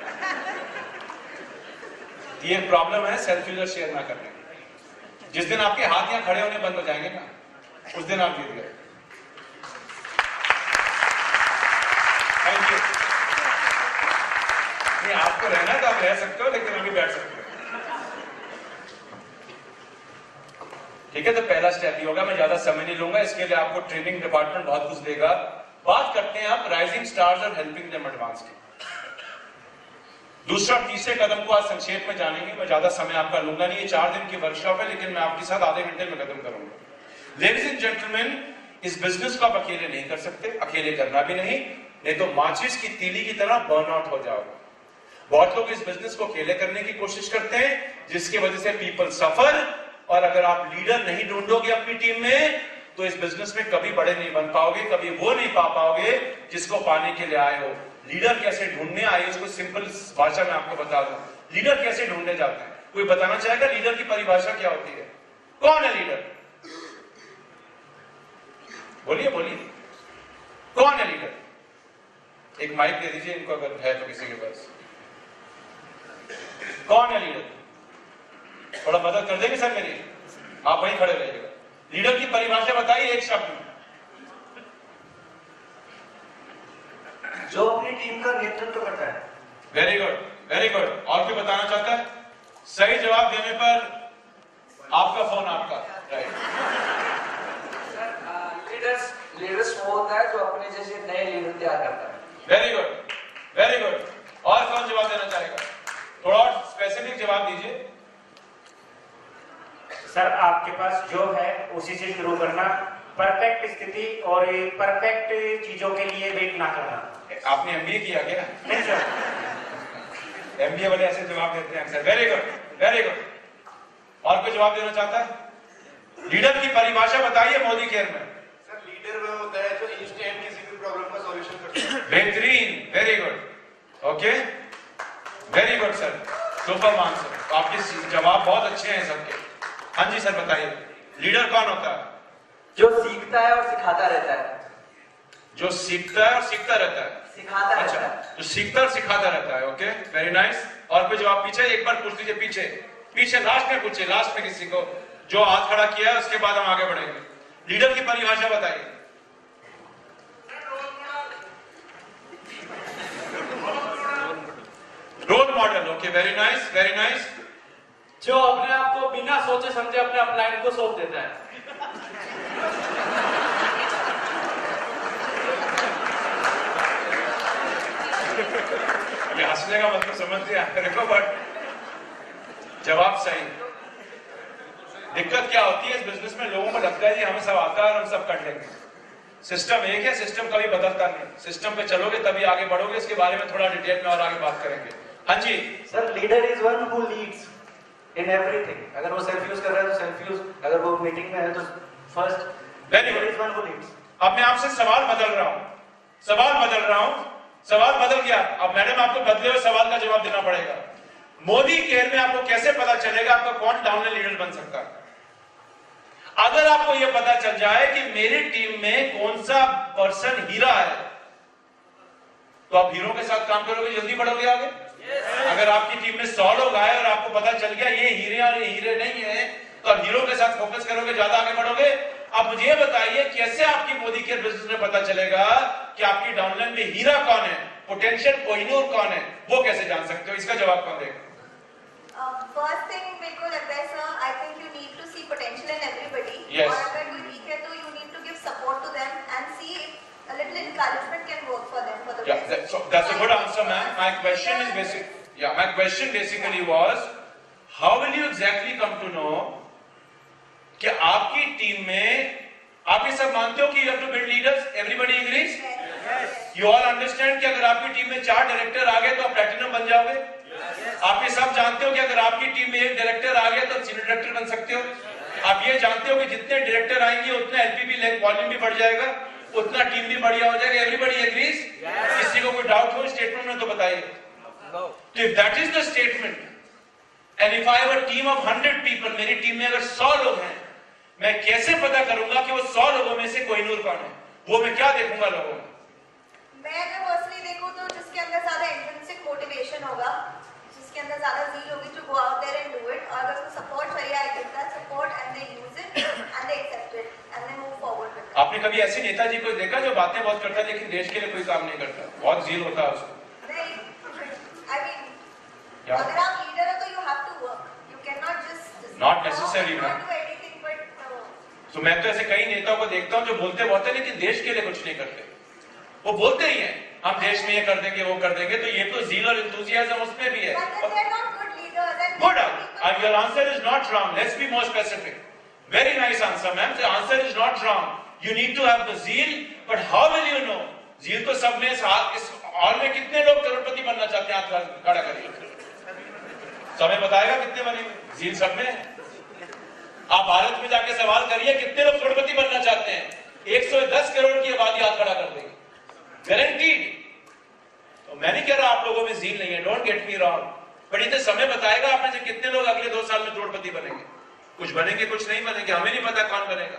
ये प्रॉब्लम है सेल्फी और शेयर ना करने। जिस दिन आपके हाथ यहां खड़े होने बंद हो जाएंगे ना, उस दिन आप जीत गए। Thank you. नहीं, आपको रहना तो आप रह सकते हो, लेकिन अभी बैठ सकते हो। ठीक है, तो पहला स्टेप ही होगा, मैं ज्यादा समय नहीं लूंगा, इसके लिए आपको ट्रेनिंग डिपार्टमेंट बहुत कुछ देगा। बात करते हैं आप राइजिंग स्टार्स और हेल्पिंग देम एडवांस की। दूसरा तीसरे कदम को आज संक्षेप में जानेंगे, मैं ज्यादा समय आपका लूंगा नहीं, ये 4 दिन की वर्कशॉप है, लेकिन मैं आपके साथ आधे घंटे में खत्म करूंगा। लेडीज एंड जेंटलमैन, इस बिजनेस को आप अकेले नहीं कर सकते, अकेले करना भी नहीं तो माचिस की तीली की तरह बर्नआउट हो जाओगे। बहुत लोग इस बिजनेस को अकेले करने की कोशिश करते हैं, जिसकी वजह से पीपल सफर। और अगर आप लीडर नहीं ढूंढोगे अपनी टीम में, तो इस बिजनेस में कभी बड़े नहीं बन पाओगे, कभी वो नहीं पा पाओगे जिसको पाने के लिए आए हो। लीडर कैसे ढूंढने आए, उसको सिंपल भाषा में आपको बता दूं। लीडर कैसे ढूंढने जाते हैं? कोई बताना चाहेगा लीडर की परिभाषा क्या होती है? कौन है लीडर? बोलिए बोलिए, कौन है लीडर? एक माइक दे दीजिए इनको अगर है तो किसी के पास। कौन है लीडर? थोड़ा मदद कर देंगे सर मेरी? आप वहीं खड़े रहिएगा। लीडर की परिभाषा बताइए एक शब्द में। जो अपनी टीम का नेतृत्व करता है। Very good, very good. और कोई बताना चाहता है? सही जवाब देने पर आपका फोन आपका। राइट। लीडर्स वो होता है जो अपने जैसे नए लीडर तैयार करता है। Very good, very good. और कौन जवाब देना चाहेगा? थोड़ा और स्पेसिफिक जवाब दीजिए। सर आपके पास जो है उसी से शुरू करना, परफेक्ट स्थिति और परफेक्ट चीजों के लिए वेट ना करना। आपने एमबीए किया क्या? नहीं सर। एमबीए वाले ऐसे जवाब देते हैं sir. Very good, very good. और कोई जवाब देना चाहता है? लीडर की परिभाषा बताइए मोदी केयर में। सर लीडर वो होता है जो इंस्टेंट किसी भी प्रॉब्लम का सॉल्यूशन करता है। बेहतरीन, very good. Okay, very good sir, super answer. आपके जवाब बहुत अच्छे हैं सबके। हाँ जी सर बताइए, लीडर कौन होता है? जो सीखता है और सिखाता रहता है। जो सीखता है और सीखता रहता है। सिखाता रहता अच्छा, है। जो सीखता और सिखाता रहता है। Okay, very nice. और कोई जवाब? पीछे एक बार पूछ लीजिए, पीछे पीछे लास्ट में पूछिए, लास्ट में किसी को जो हाथ खड़ा किया है, उसके बाद हम आगे बढ़ेंगे। लीडर की परिभाषा बताइए। Role model. Okay, very nice, very nice. जो अपने आप को बिना सोचे समझे अपने अपलाइन को सौंप देता है। ये हंसने का मतलब समझ लिया मेरे को, बट जवाब सही। दिक्कत क्या होती है इस बिजनेस में? लोगों को लगता है कि हमें सब आता है और हम सब कर लेंगे। सिस्टम एक है, सिस्टम कभी बदलता नहीं। सिस्टम पे चलोगे तभी आगे बढ़ोगे। इसके बारे में थोड़ा डिटेल में और आगे बात करेंगे। हाँ जी sir leader is one who leads in everything. अगर वो सेल्फ यूज कर रहा है तो सेल्फ यूज, अगर वो मीटिंग में है तो first. Very good. Is one who Leeds. अब मैं आपसे सवाल बदल रहा हूं, सवाल बदल रहा हूं। सवाल बदल गया। अब मैडम आपको बदले हुए सवाल का जवाब देना पड़ेगा। मोदी केयर में आपको कैसे पता चलेगा आपका कौन डाउनलाइन लीडर बन सकता है? अगर आपको यह पता चल जाए कि मेरी टीम में कौन सा पर्सन हीरा है, तो आप हीरो के साथ काम करोगे, जल्दी बढ़ोगे आगे। अगर आपकी टीम में 100 लोग आए और आपको पता चल गया ये हीरे और ये हीरे नहीं है, तो आप हीरो के साथ फोकस करोगे, ज्यादा आगे बढ़ोगे। अब मुझे बताइए कैसे आपकी मोदी केयर बिजनेस में पता चलेगा कि आपकी डाउनलाइन में हीरा कौन है, पोटेंशियल कोहिनूर कौन है, वो कैसे जान सकते हो? इसका जवाब कौन देगा? फर्स्ट थिंग मेरे को लगता है sir, I think you need to see potential in everybody. Yes. और अगर कोई वीक है तो you need to give support to them and see a little encouragement can work for them for the Yeah, that's a good answer, ma'am. My question is my question basically was, how will you exactly come to know कि आपकी team में, आप ये सब मानते हो कि you have to build leaders, everybody agrees? Yes. You all understand कि अगर आपकी टीम में 4 डायरेक्टर आ गए तो आप प्लैटिनम बन जाओगे? आप ये सब जानते हो कि अगर आपकी टीम में 1 डायरेक्टर आ गया तो सीनियर डायरेक्टर बन सकते हो? आप ये जानते हो कि जितने डायरेक्टर आएंगे उतना एलपीबी वॉल्यूम भी बढ़ जाएगा, उतना टीम भी बढ़िया हो जाएगा। Everybody agrees? किसी को कोई डाउट हो स्टेटमेंट में तो बताइए। तो if that is the statement and if I have a team of 100 people, मेरी टीम में अगर 100 लोग हैं, मैं कैसे पता करूंगा कि वो 100 लोगों में से कोहिनूर कौन है? वो मैं क्या देखूंगा लोगों में? मैं अगर पर्सनली देखूं तो जिसके अंदर ज्यादा इंट्रिंसिक मोटिवेशन होगा, जिसके अंदर ज्यादा ज़ील होगी to go out there and do it, और अगर उसको सपोर्ट चाहिए, I give that support and they use it and they accept it and they move forward with it. आपने कभी ऐसे नेताजी को देखा जो बातें बहुत करता है लेकिन देश के लिए कोई काम नहीं करता? बहुत ज़ील होता है उसको। नहीं, आई मीन Yeah. अगर आप लीडर हो तो you have to work, you can not just Not necessarily, not ma'am. Do anything but तो मैं तो ऐसे कई नेताओं को देखता हूं जो बोलते बहुत है लेकिन देश के लिए कुछ नहीं करते। वो बोलते ही हैं हम देश में ये कर देंगे वो कर देंगे, तो ये तो ज़ील और एंथुसियाज्म उसमें भी है। but then they're not good leaders and Good. Your answer is not wrong. Let's be more specific. Very nice answer, ma'am. The answer is not wrong. You need to have the zeal, but how will you know? zeal तो सब में, इस hall में कितने लोग करोड़पति बनना चाहते हैं? हाथ खड़ा करिए, समय बताएगा कितने बनेंगे? zeal सब में है। आप भारत में जाके सवाल करिए कितने लोग करोड़पति बनना चाहते हैं? 110 करोड़ की आबादी हाथ खड़ा कर देगी, गारंटीड। तो मैं नहीं कह रहा आप लोगों में जील नहीं है, don't get me wrong, but ये तो समय बताएगा आप में से कितने लोग अगले 2 साल में करोड़पति बनेंगे। कुछ बनेंगे, कुछ नहीं बनेंगे, हमें नहीं पता कौन बनेगा।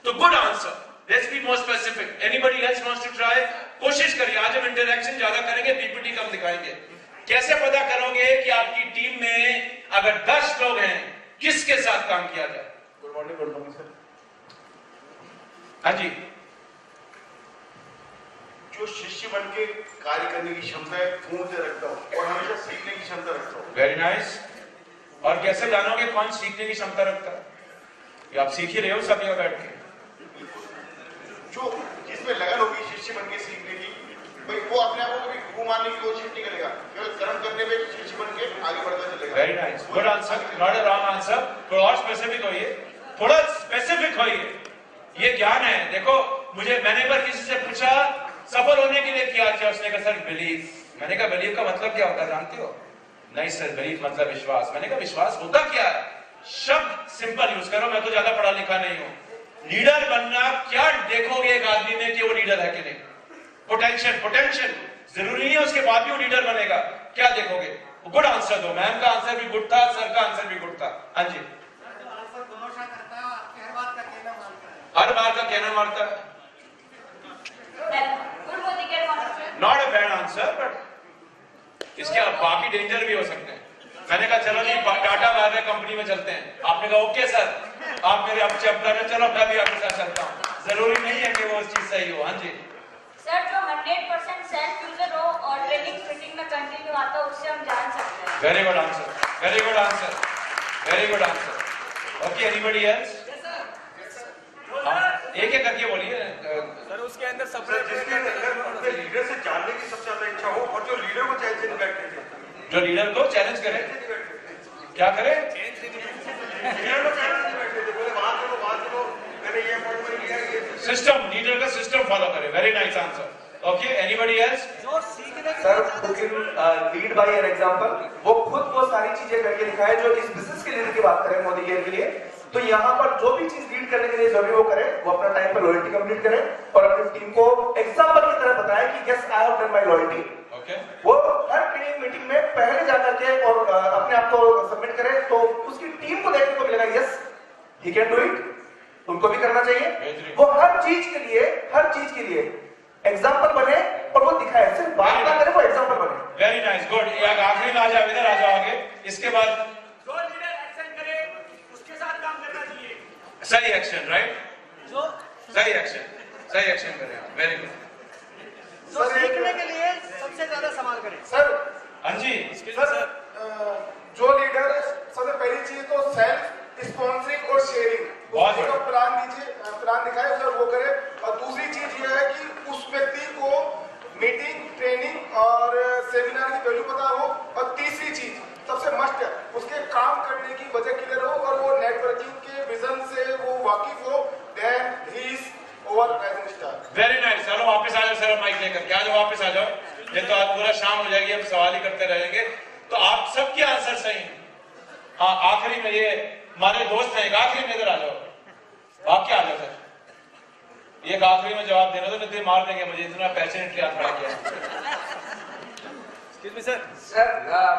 तो good answer, let's be more specific. Anybody else wants to try? कोशिश करिए, आज हम इंटरेक्शन ज्यादा करेंगे, पीपीटी कम दिखाएंगे। कैसे पता करोगे कि आपकी टीम में अगर 10 लोग हैं, किसके साथ काम किया जाए? Good morning sir. हाँ जी। जो शिष्य बन के कार्य करने की क्षमता है पूर्ण से रखता हूँ और हमेशा सीखने की क्षमता रखता हूँ। Very nice. और कैसे जानोगे कौन सीखने की क्षमता रखता है? ये आप सीख ही रहे हो सब यहाँ बैठ के। जो जिसमें लगन होगी शिष्य बन के सीखने की, भाई वो अपने आप को कभी गुरु मानने की कोशिश नहीं करेगा, केवल कर्म करने में शिष्य बन के आगे बढ़ता चलेगा। Very nice, good answer, not a wrong answer. थोड़ा और स्पेसिफिक होइए, थोड़ा स्पेसिफिक होइए। ये ज्ञान है। देखो, मैंने एक बार किसी से पूछा सफल होने के लिए क्या चाहिए, उसने कहा सर बिलीव। मैंने कहा बिलीव का मतलब क्या होता है जानते हो? नहीं सर, बिलीव मतलब विश्वास। मैंने कहा विश्वास होता क्या है? शब्द सिंपल यूज करो, मैं तो ज्यादा पढ़ा लिखा नहीं हूं। लीडर बनना क्या देखोगे एक आदमी में कि वो लीडर है कि नहीं? पोटेंशियल जरूरी नहीं है उसके बाद भी वो लीडर बनेगा। क्या देखोगे? गुड आंसर दो। मैम का आंसर भी गुड था, सर का आंसर भी गुड था। हाँ जी। हर बार का कहना मारता है। Not a bad answer, but इसके बाकी डेंजर भी हो सकते हैं। मैंने कहा चलो जी टाटा वायरले कंपनी में चलते हैं। आपने कहा ओके सर, आप मेरे अब चैप्टर में चलो, मैं भी आपके साथ चलता हूँ। जरूरी नहीं है कि वो चीज सही हो। हाँ जी सर, जो 100% सेल्फ यूजर हो और ट्रेनिंग फिटिंग में कंटिन्यू आता हो, उससे हम जान सकते हैं। Very good answer, very good answer, very good answer. Okay, anybody else? एक एक करके बोलिए सर। उसके अंदर जिसके लीडर से जानने की सबसे ज्यादा इच्छा हो और जो लीडर को चैलेंज नहीं बैठने दे, जो लीडर को चैलेंज करे, क्या करे? लीडर को चैलेंज नहीं बैठने दे, बोले वहां चलो मैंने ये अपॉइंटमेंट लिया, ये सिस्टम, लीडर का सिस्टम फॉलो करे। Very nice answer. Okay, anybody else? Sir, lead by an example. वो खुद वो सारी चीजें करके दिखाए जो इस बिजनेस के लीडर की बात करें, मोदी केयर के लिए। तो यहाँ पर जो भी चीज लीड करने के लिए जरूरी वो करे, वो अपना टाइम पर लॉयल्टी कंप्लीट करे और अपनी टीम को एग्जांपल की तरह बताए कि yes I have done my loyalty. Okay, वो हर ट्रेनिंग मीटिंग में पहले जाकर के और अपने आप को सबमिट करे, तो उसकी टीम को देखने को मिलेगा yes he can do it. उनको भी करना चाहिए। वो हर चीज के लिए एग्जांपल बने और वो दिखाए, सिर्फ बात ना करे, वो एग्जांपल बने। Very nice, good. ये आखिरी में आ जाओ, इधर आ जाओ आगे। इसके बाद जो लीडर एक्शन करे उसके साथ काम करना चाहिए। सही एक्शन, राइट? जो सही एक्शन करें आप। Very good. जो सीखने के लिए सबसे ज्यादा सवाल करे। सर। हाँ जी सर, जो लीडर सबसे पहली चीज तो सेल्फ स्पॉन्सरिंग और शेयरिंग, बहुत उसको प्लान दीजिए, प्लान दिखाए सर, वो करे। और दूसरी चीज ये है कि उस व्यक्ति को मीटिंग, ट्रेनिंग और सेमिनार की वैल्यू पता हो। और तीसरी चीज सबसे मस्ट है, उसके काम करने की वजह क्लियर हो और वो नेटवर्किंग के विजन से वो वाकिफ हो, then he is over rising star. Very nice. चलो वापस आ जाओ सर, माइक लेकर के आ जाओ, वापस आ जाओ। नहीं तो आज पूरा शाम हो जाएगी, हम सवाल ही करते रहेंगे। तो आप सबके आंसर सही हैं। हाँ, आखिरी में ये हमारे दोस्त हैं, आखिरी में इधर आ जाओ। आप क्या आ जाओ सर, एक आखिरी में जवाब देना, तो नहीं मार देंगे मुझे, इतना पैशनेटली आप खड़ा किया। सर,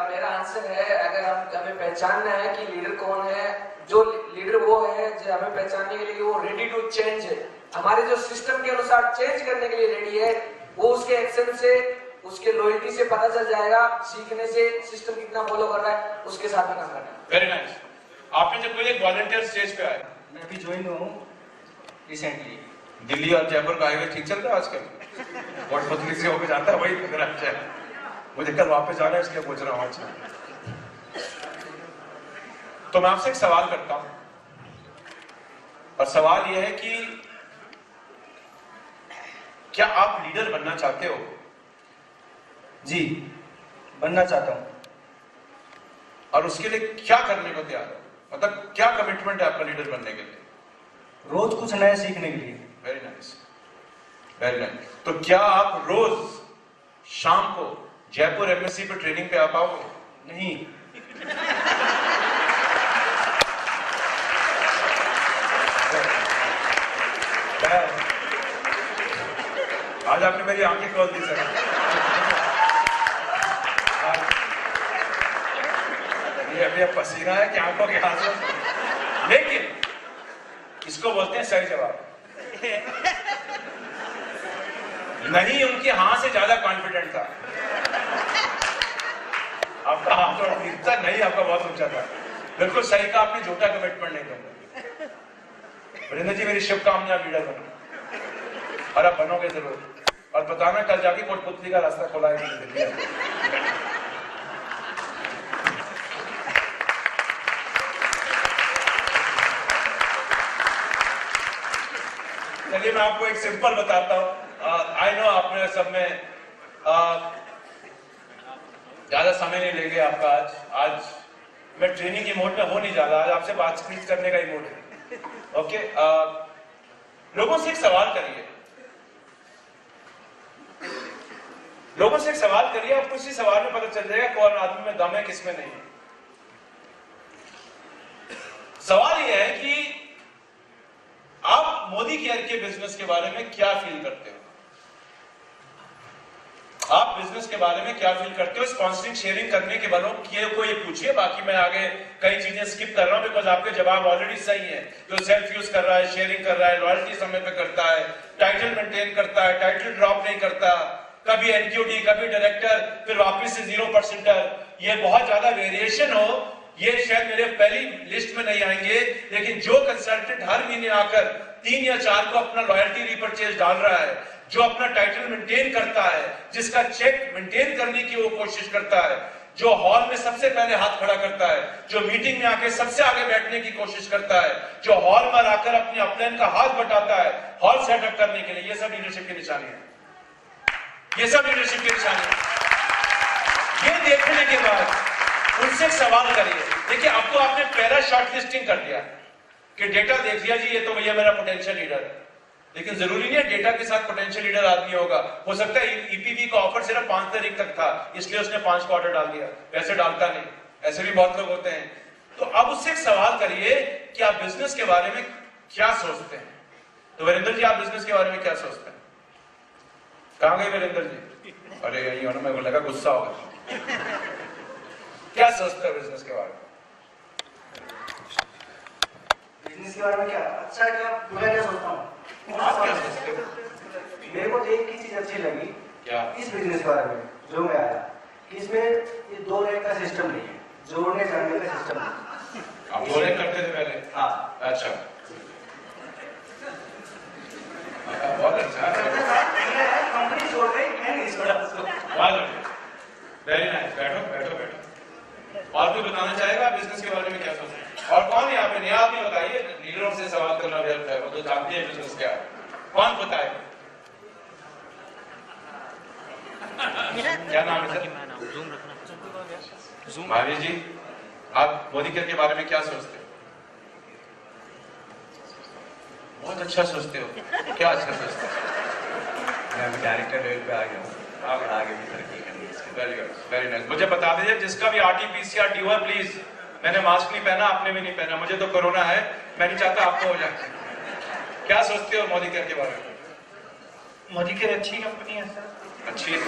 मेरा आंसर है, अगर हमें पहचानना है कि लीडर कौन है, जो लीडर वो है जो हमें पहचानने के लिए वो रेडी टू चेंज है, हमारे जो सिस्टम के अनुसार चेंज करने के लिए रेडी है, वो उसके एक्शन से, उसके लॉयल्टी से पता चल जाएगा, सीखने से सिस्टम कितना फॉलो कर रहा है, उसके साथ में काम करना है। Very nice. आपने जब कोई एक वॉलंटियर स्टेज पे आए? मैं अभी ज्वाइन हुआ हूँ रिसेंटली। दिल्ली और जयपुर का हाईवे ठीक चल रहा है आजकल? बहुत पतली से होकर जाता है, वही पकड़ा है। मुझे कल वापस जाना है, इसलिए पूछ रहा हूँ। अच्छा, तो मैं आपसे एक सवाल करता हूं, और सवाल यह है कि क्या आप लीडर बनना चाहते हो? जी, बनना चाहता हूँ। और उसके लिए क्या करने को तैयार हो? मतलब क्या कमिटमेंट है आपका लीडर बनने के लिए? रोज कुछ नया सीखने के लिए। Very nice, very nice. तो क्या आप रोज शाम को जयपुर एमएससी पे ट्रेनिंग पे आ पाओगे? नहीं। आज आपने मेरी आंखें खोल दी सर। ये अभी अब पसीना है कि आंखों के आंसू, लेकिन इसको बोलते हैं सही जवाब। नहीं, उनके हाँ से ज्यादा कॉन्फिडेंट था। आपका हाथ थोड़ा नीचा नहीं, आपका बहुत ऊंचा था। बिल्कुल सही का, आपने झूठा कमिटमेंट नहीं दूंगा। वीरेंद्र जी मेरी शुभकामनाएं, लीडर बनो और आप बनोगे जरूर। और बताना कल जाके कोटपुतली का रास्ता खोला है। चलिए मैं आपको एक सिंपल बताता हूँ। आई नो आपने सब में ज्यादा समय नहीं लेंगे आपका। आज मैं ट्रेनिंग की मोड में हो नहीं जा रहा, आज आपसे बातचीत करने का ही मूड है। ओके, लोगों से एक सवाल करिए, लोगों से एक सवाल करिए, आपको इसी सवाल में पता चल जाएगा कौन आदमी में दम है, किसमें नहीं है। सवाल यह है कि आप मोदी केयर के बिजनेस के बारे में क्या फील करते हो? आप बिजनेस के बारे में क्या फील करते हो? स्पॉन्सरिंग शेयरिंग करने के बारे में को ये पूछिए, बाकी मैं आगे कई चीजें स्किप कर रहा हूं बिकॉज आपके जवाब ऑलरेडी सही है। जो सेल्फ यूज कर रहा है, शेयरिंग कर रहा है, लॉयल्टी समय पे करता है, टाइटल मेंटेन करता है, टाइटल ड्रॉप नहीं करता, कभी एनक्यूडी, कभी डायरेक्टर, फिर वापिस से 0%, ये बहुत ज्यादा वेरिएशन हो, ये शायद मेरे पहली लिस्ट में नहीं आएंगे। लेकिन जो कंसल्टेंट हर महीने आकर 3 या 4 को अपना लॉयल्टी रीपरचेज डाल रहा है, जो अपना टाइटल मेंटेन करता है, जिसका चेक मेंटेन करने की वो कोशिश करता है, जो हॉल में सबसे पहले हाथ खड़ा करता है, जो मीटिंग में आके सबसे आगे बैठने की कोशिश करता है, जो हॉल में आकर अपने अपलाइन का हाथ बटाता है हॉल सेटअप करने के लिए, ये सब लीडरशिप की निशानी है। ये सब लीडरशिप की निशानी है। ये देखने के बाद उनसे एक सवाल करिए। देखिए, अब तो आपने पहला शॉर्ट लिस्टिंग कर दिया कि डेटा देख लिया जी, ये तो भैया मेरा पोटेंशियल लीडर है। लेकिन जरूरी नहीं है डेटा के साथ पोटेंशियल लीडर आदमी होगा। हो सकता है ईपीवी का ऑफर सिर्फ 5 तारीख तक था, इसलिए उसने 5 को ऑर्डर डाल दिया, वैसे डालता नहीं। ऐसे भी बहुत लोग होते हैं। तो अब उससे एक सवाल करिए कि आप बिजनेस के बारे में क्या सोचते हैं। तो वीरेंद्र जी, आप बिजनेस के बारे में क्या सोचते हैं? कहां गए वीरेंद्र जी? अरे यही होना, मेरे को लगा गुस्सा होगा। क्या सोचते हो बिजनेस के बारे में? बिजनेस के बारे में क्या अच्छा है, क्या मैं क्या सोचता हूँ? आप क्या सोचते हो? मेरे को एक ही चीज अच्छी लगी क्या? इस बिजनेस के बारे में जो मैं आया कि इसमें ये 2 रेट का सिस्टम नहीं है, जोड़ने जाने का सिस्टम नहीं। आप 2 रेट करते थे पहले? हाँ। अच्छा, बहुत अच्छा। कंपनी छोड़ गई, मैं नहीं छोड़ा। Very nice. बैठो बैठो बैठो। और कोई बताना चाहेगा बिजनेस के बारे में क्या सोचते हैं? और कौन यहाँ पे नहीं? आप ही बताइए, लीडरों से सवाल करना व्यर्थ है, वो तो जानते हैं बिजनेस क्या है। कौन बताएगा? क्या नाम है सर? महावीर जी, आप मोदी केयर के बारे में क्या सोचते हो? बहुत अच्छा सोचते हो। क्या अच्छा सोचते हो? मैं डायरेक्टर लेवल पे आ गया हूँ, आगे भी तरक्की करनी है इसके। Very good, very nice. मुझे बता दीजिए, जिसका भी RT-PCR ड्यू है प्लीज। मैंने मास्क नहीं पहना, आपने भी नहीं पहना, मुझे तो कोरोना है, मैं नहीं चाहता आपको हो जाए। क्या सोचते हो मोदी केयर के बारे में? मोदी केयर अच्छी कंपनी है सर। अच्छी है,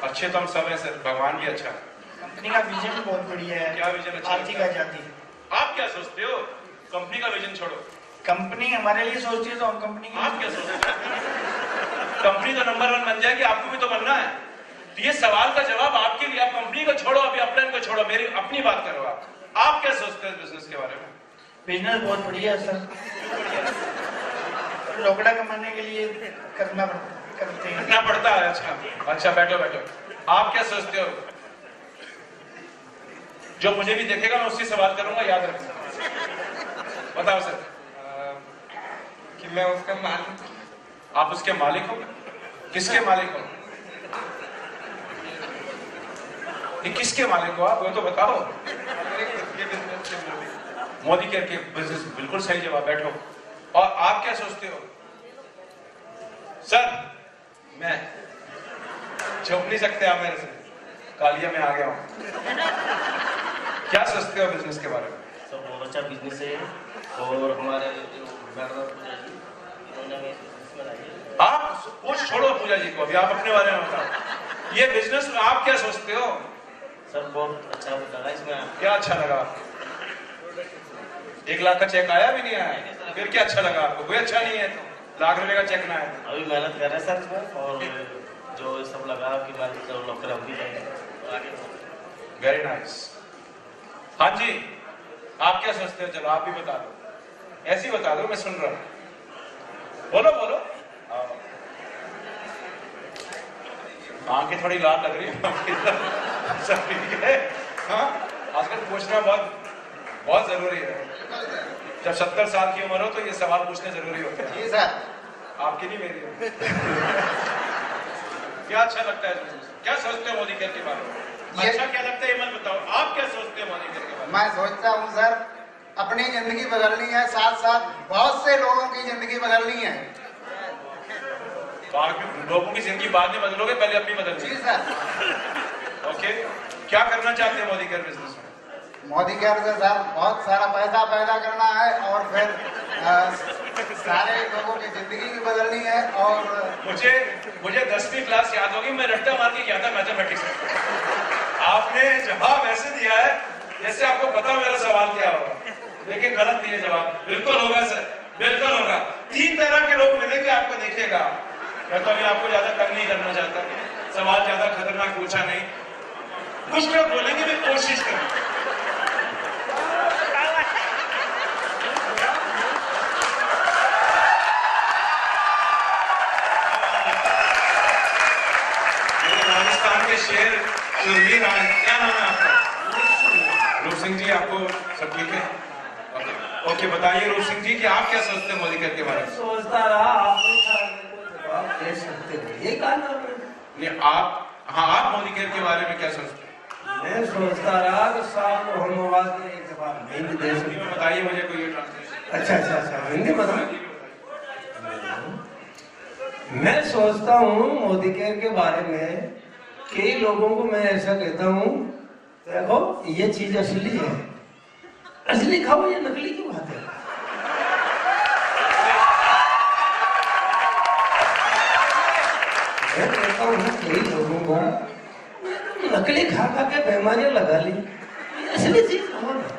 अच्छे तो हम सब हैं सर, भगवान भी अच्छा है। कंपनी का विजन बहुत बढ़िया है। क्या विजन अच्छा? आर्थिक आजादी। आप क्या सोचते हो? कंपनी का विजन छोड़ो, कंपनी हमारे लिए सोचती है तो हम कंपनी की। आप क्या सोचते हो? कंपनी तो नंबर 1 बन जाएगी, आपको भी तो बनना है। तो ये सवाल का जवाब आपके लिए। आप कंपनी को छोड़ो, अभी अपलाइन को छोड़ो, मेरी अपनी बात करो। आप क्या सोचते हैं बिजनेस के बारे में? बिजनेस बहुत बढ़िया है सर। रोकड़ा कमाने के लिए करना पड़ता है। अच्छा अच्छा, बैठो बैठो। आप क्या सोचते हो? जो मुझे भी देखेगा मैं उससे सवाल करूंगा, याद रखना। बताओ सर। कि मैं उसका मालिक। आप उसके मालिक हो? किसके मालिक हो? ये किसके मालिक हो आप, वो तो बताओ। मोदी केयर के बिजनेस, बिल्कुल सही जवाब। बैठो। और आप क्या सोचते हो? सर, मैं छुप नहीं सकते आप मेरे से, कालिया में आ गया हूं। क्या सोचते हो बिजनेस के बारे में? सर बहुत अच्छा बिजनेस है और हमारे जो मैडम आप कुछ छोड़ो पूजा जी को, अभी आप अपने बारे में बताओ। ये बिजनेस में आप क्या सोचते हो? सर बहुत अच्छा लगा इसमें। क्या अच्छा लगा आपको? 1 लाख का चेक आया भी नहीं आया, फिर क्या अच्छा लगा आपको? कोई अच्छा नहीं है तो लाख रुपए का चेक ना आया। अभी मेहनत कर रहे हैं सर इसमें, और जो सब लगा कि मैं नौकरी होगी आगे। Very nice. हाँ जी, आप क्या सोचते हो? चलो आप भी बता दो, ऐसी बता दो, मैं सुन रहा हूँ। बोलो बोलो। आंखें थोड़ी लाल लग रही है। हाँ, आजकल पूछना बहुत जरूरी है। जब 70 साल की उम्र हो तो ये सवाल पूछने जरूरी होते हैं। जी सर। आपकी नहीं, मेरी। क्या अच्छा लगता है? क्या सोचते हो मोदी केयर के बारे में? अच्छा क्या लगता है ये मत बताओ, आप क्या सोचते हो मोदी केयर के बारे में? मैं सोचता हूँ सर, अपनी जिंदगी बदलनी है, साथ साथ बहुत से लोगों की जिंदगी बदलनी है। लोगों की जिंदगी बाद में बदलोगे, पहले अपनी बदलनी। जी सर। ओके, क्या करना चाहते हैं मोदी केयर बिजनेस में? मोदी केयर से सर बहुत सारा पैसा पैदा करना है, और फिर सारे लोगों की जिंदगी भी बदलनी है। और मुझे 10वीं क्लास याद होगी, मैं रट्टा मार के गया था मैथमेटिक्स में। आपने जवाब ऐसे दिया है जैसे आपको पता मेरा सवाल क्या होगा, लेकिन गलत दिए जवाब। बिल्कुल होगा सर, बिल्कुल होगा। 3 तरह के लोग मिलेंगे, आपको देखिएगा। मैं तो अभी आपको ज्यादा तंग नहीं करना चाहता, सवाल ज्यादा खतरनाक पूछा नहीं। कुछ लोग बोलेंगे मैं कोशिश करूं। राजस्थान के शेर सुरवीर, क्या नाम है आपका? रूप सिंह जी। आपको सब ठीक है? ओके, बताइए रूप सिंह जी कि आप क्या सोचते हैं मोदी केयर के बारे में? सोचता रहा, आप दे सकते हो, ये कहा नहीं, आप मोदी केयर के बारे में क्या सोचते हैं? मैं सोचता रहा कि शाम को हम आवाज में एक जवाब नहीं दे सकते। बताइए मुझे कोई ये ट्रांसलेशन। अच्छा, हिंदी बताइए। मैं सोचता हूँ मोदी केयर के बारे में, कई लोगों को मैं ऐसा कहता हूँ, देखो ये चीज असली है, असली खाओ, ये नकली की बात है। मैं कहता हूँ कई लोगों को नकली खा के बीमारियां लगा ली, ये असली चीज कौन है?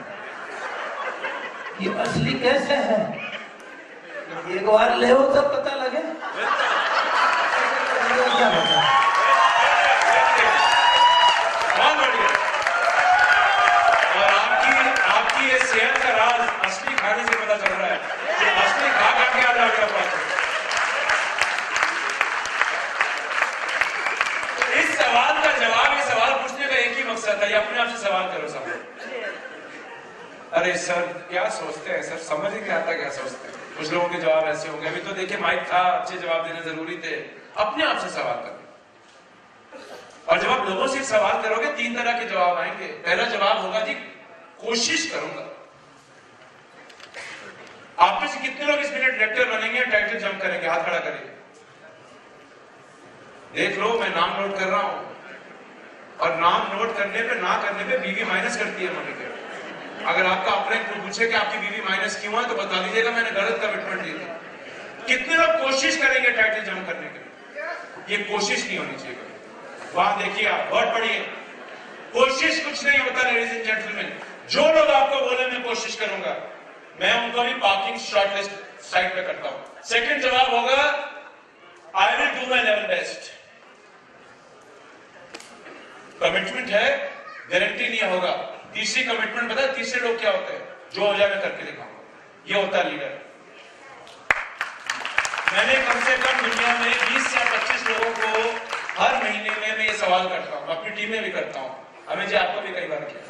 ये असली कैसे है? एक बार ले हो तब पता लगे। क्या बता? बहुत बढ़िया। और आपकी ये सेहत का राज असली खाने से पता चल रहा है कि असली खा के याद आ गया पास। इस सवाल का जवाब, ये सवाल पूछने का एक ही मकसद है, ये अपने आप से सवाल करो सब। अरे सर क्या सोचते हैं सर, समझ ही नहीं आता क्या सोचते हैं। कुछ लोगों के जवाब ऐसे होंगे। अभी तो देखिए माइक था, अच्छे जवाब देने जरूरी थे। अपने आप से सवाल करो, और जब आप लोगों से सवाल करोगे 3 तरह के जवाब आएंगे। पहला जवाब होगा जी कोशिश करूंगा। आप में से कितने लोग इस मिनट डायरेक्टर बनेंगे, टाइटल जंप करेंगे? हाथ खड़ा करिए, देख लो। मैं नाम नोट कर रहा हूं, और नाम नोट करने पे ना करने पे बीवी माइनस करती है मम्मी के। अगर आपका अपने पूछे कि आपकी बीवी माइनस क्यों है तो बता दीजिएगा मैंने गलत कमिटमेंट दी थी। कितने लोग कोशिश करेंगे टाइटल जंप करने के लिए? ये कोशिश नहीं होनी चाहिए। वहां देखिए आप, बहुत पढ़िए। कोशिश कुछ नहीं होता लेडीज एंड जेंटलमैन। जो लोग आपको बोले मैं कोशिश करूंगा, मैं उनको भी पार्किंग शॉर्टलिस्ट साइड पे करता हूं। सेकंड जवाब होगा I will do my level best. Commitment है, गारंटी नहीं होगा। तीसरी कमिटमेंट पता है तीसरे लोग क्या होते हैं? जो हो जाए मैं करके दिखाऊंगा। ये होता है लीडर। मैंने कम से कम दुनिया में 20 या 25 लोगों को हर महीने में मैं ये सवाल करता हूं, अपनी टीम में भी करता हूं। हमें जी आपको भी कई बार किया।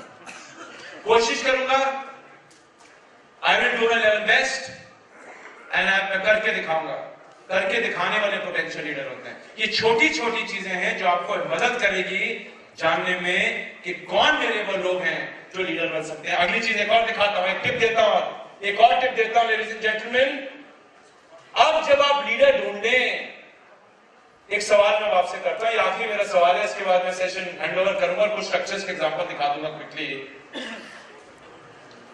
कोशिश करूंगा, I will do my level best, and मैं करके दिखाऊंगा। करके दिखाने वाले पोटेंशियल लीडर होते हैं। ये छोटी छोटी चीजें हैं जो आपको मदद करेगी जानने में कि कौन मेरे वो लोग हैं जो लीडर बन सकते हैं। अगली चीज एक और दिखाता हूं, एक टिप देता हूं, एक और टिप देता हूं लेडीज एंड जेंटलमैन। अब जब आप लीडर ढूंढे, एक सवाल मैं आपसे करता हूं, ये आखिरी मेरा सवाल है, इसके बाद मैं सेशन हैंड ओवर करूंगा और कुछ स्ट्रक्चर्स के एग्जांपल दिखा दूंगा क्विकली।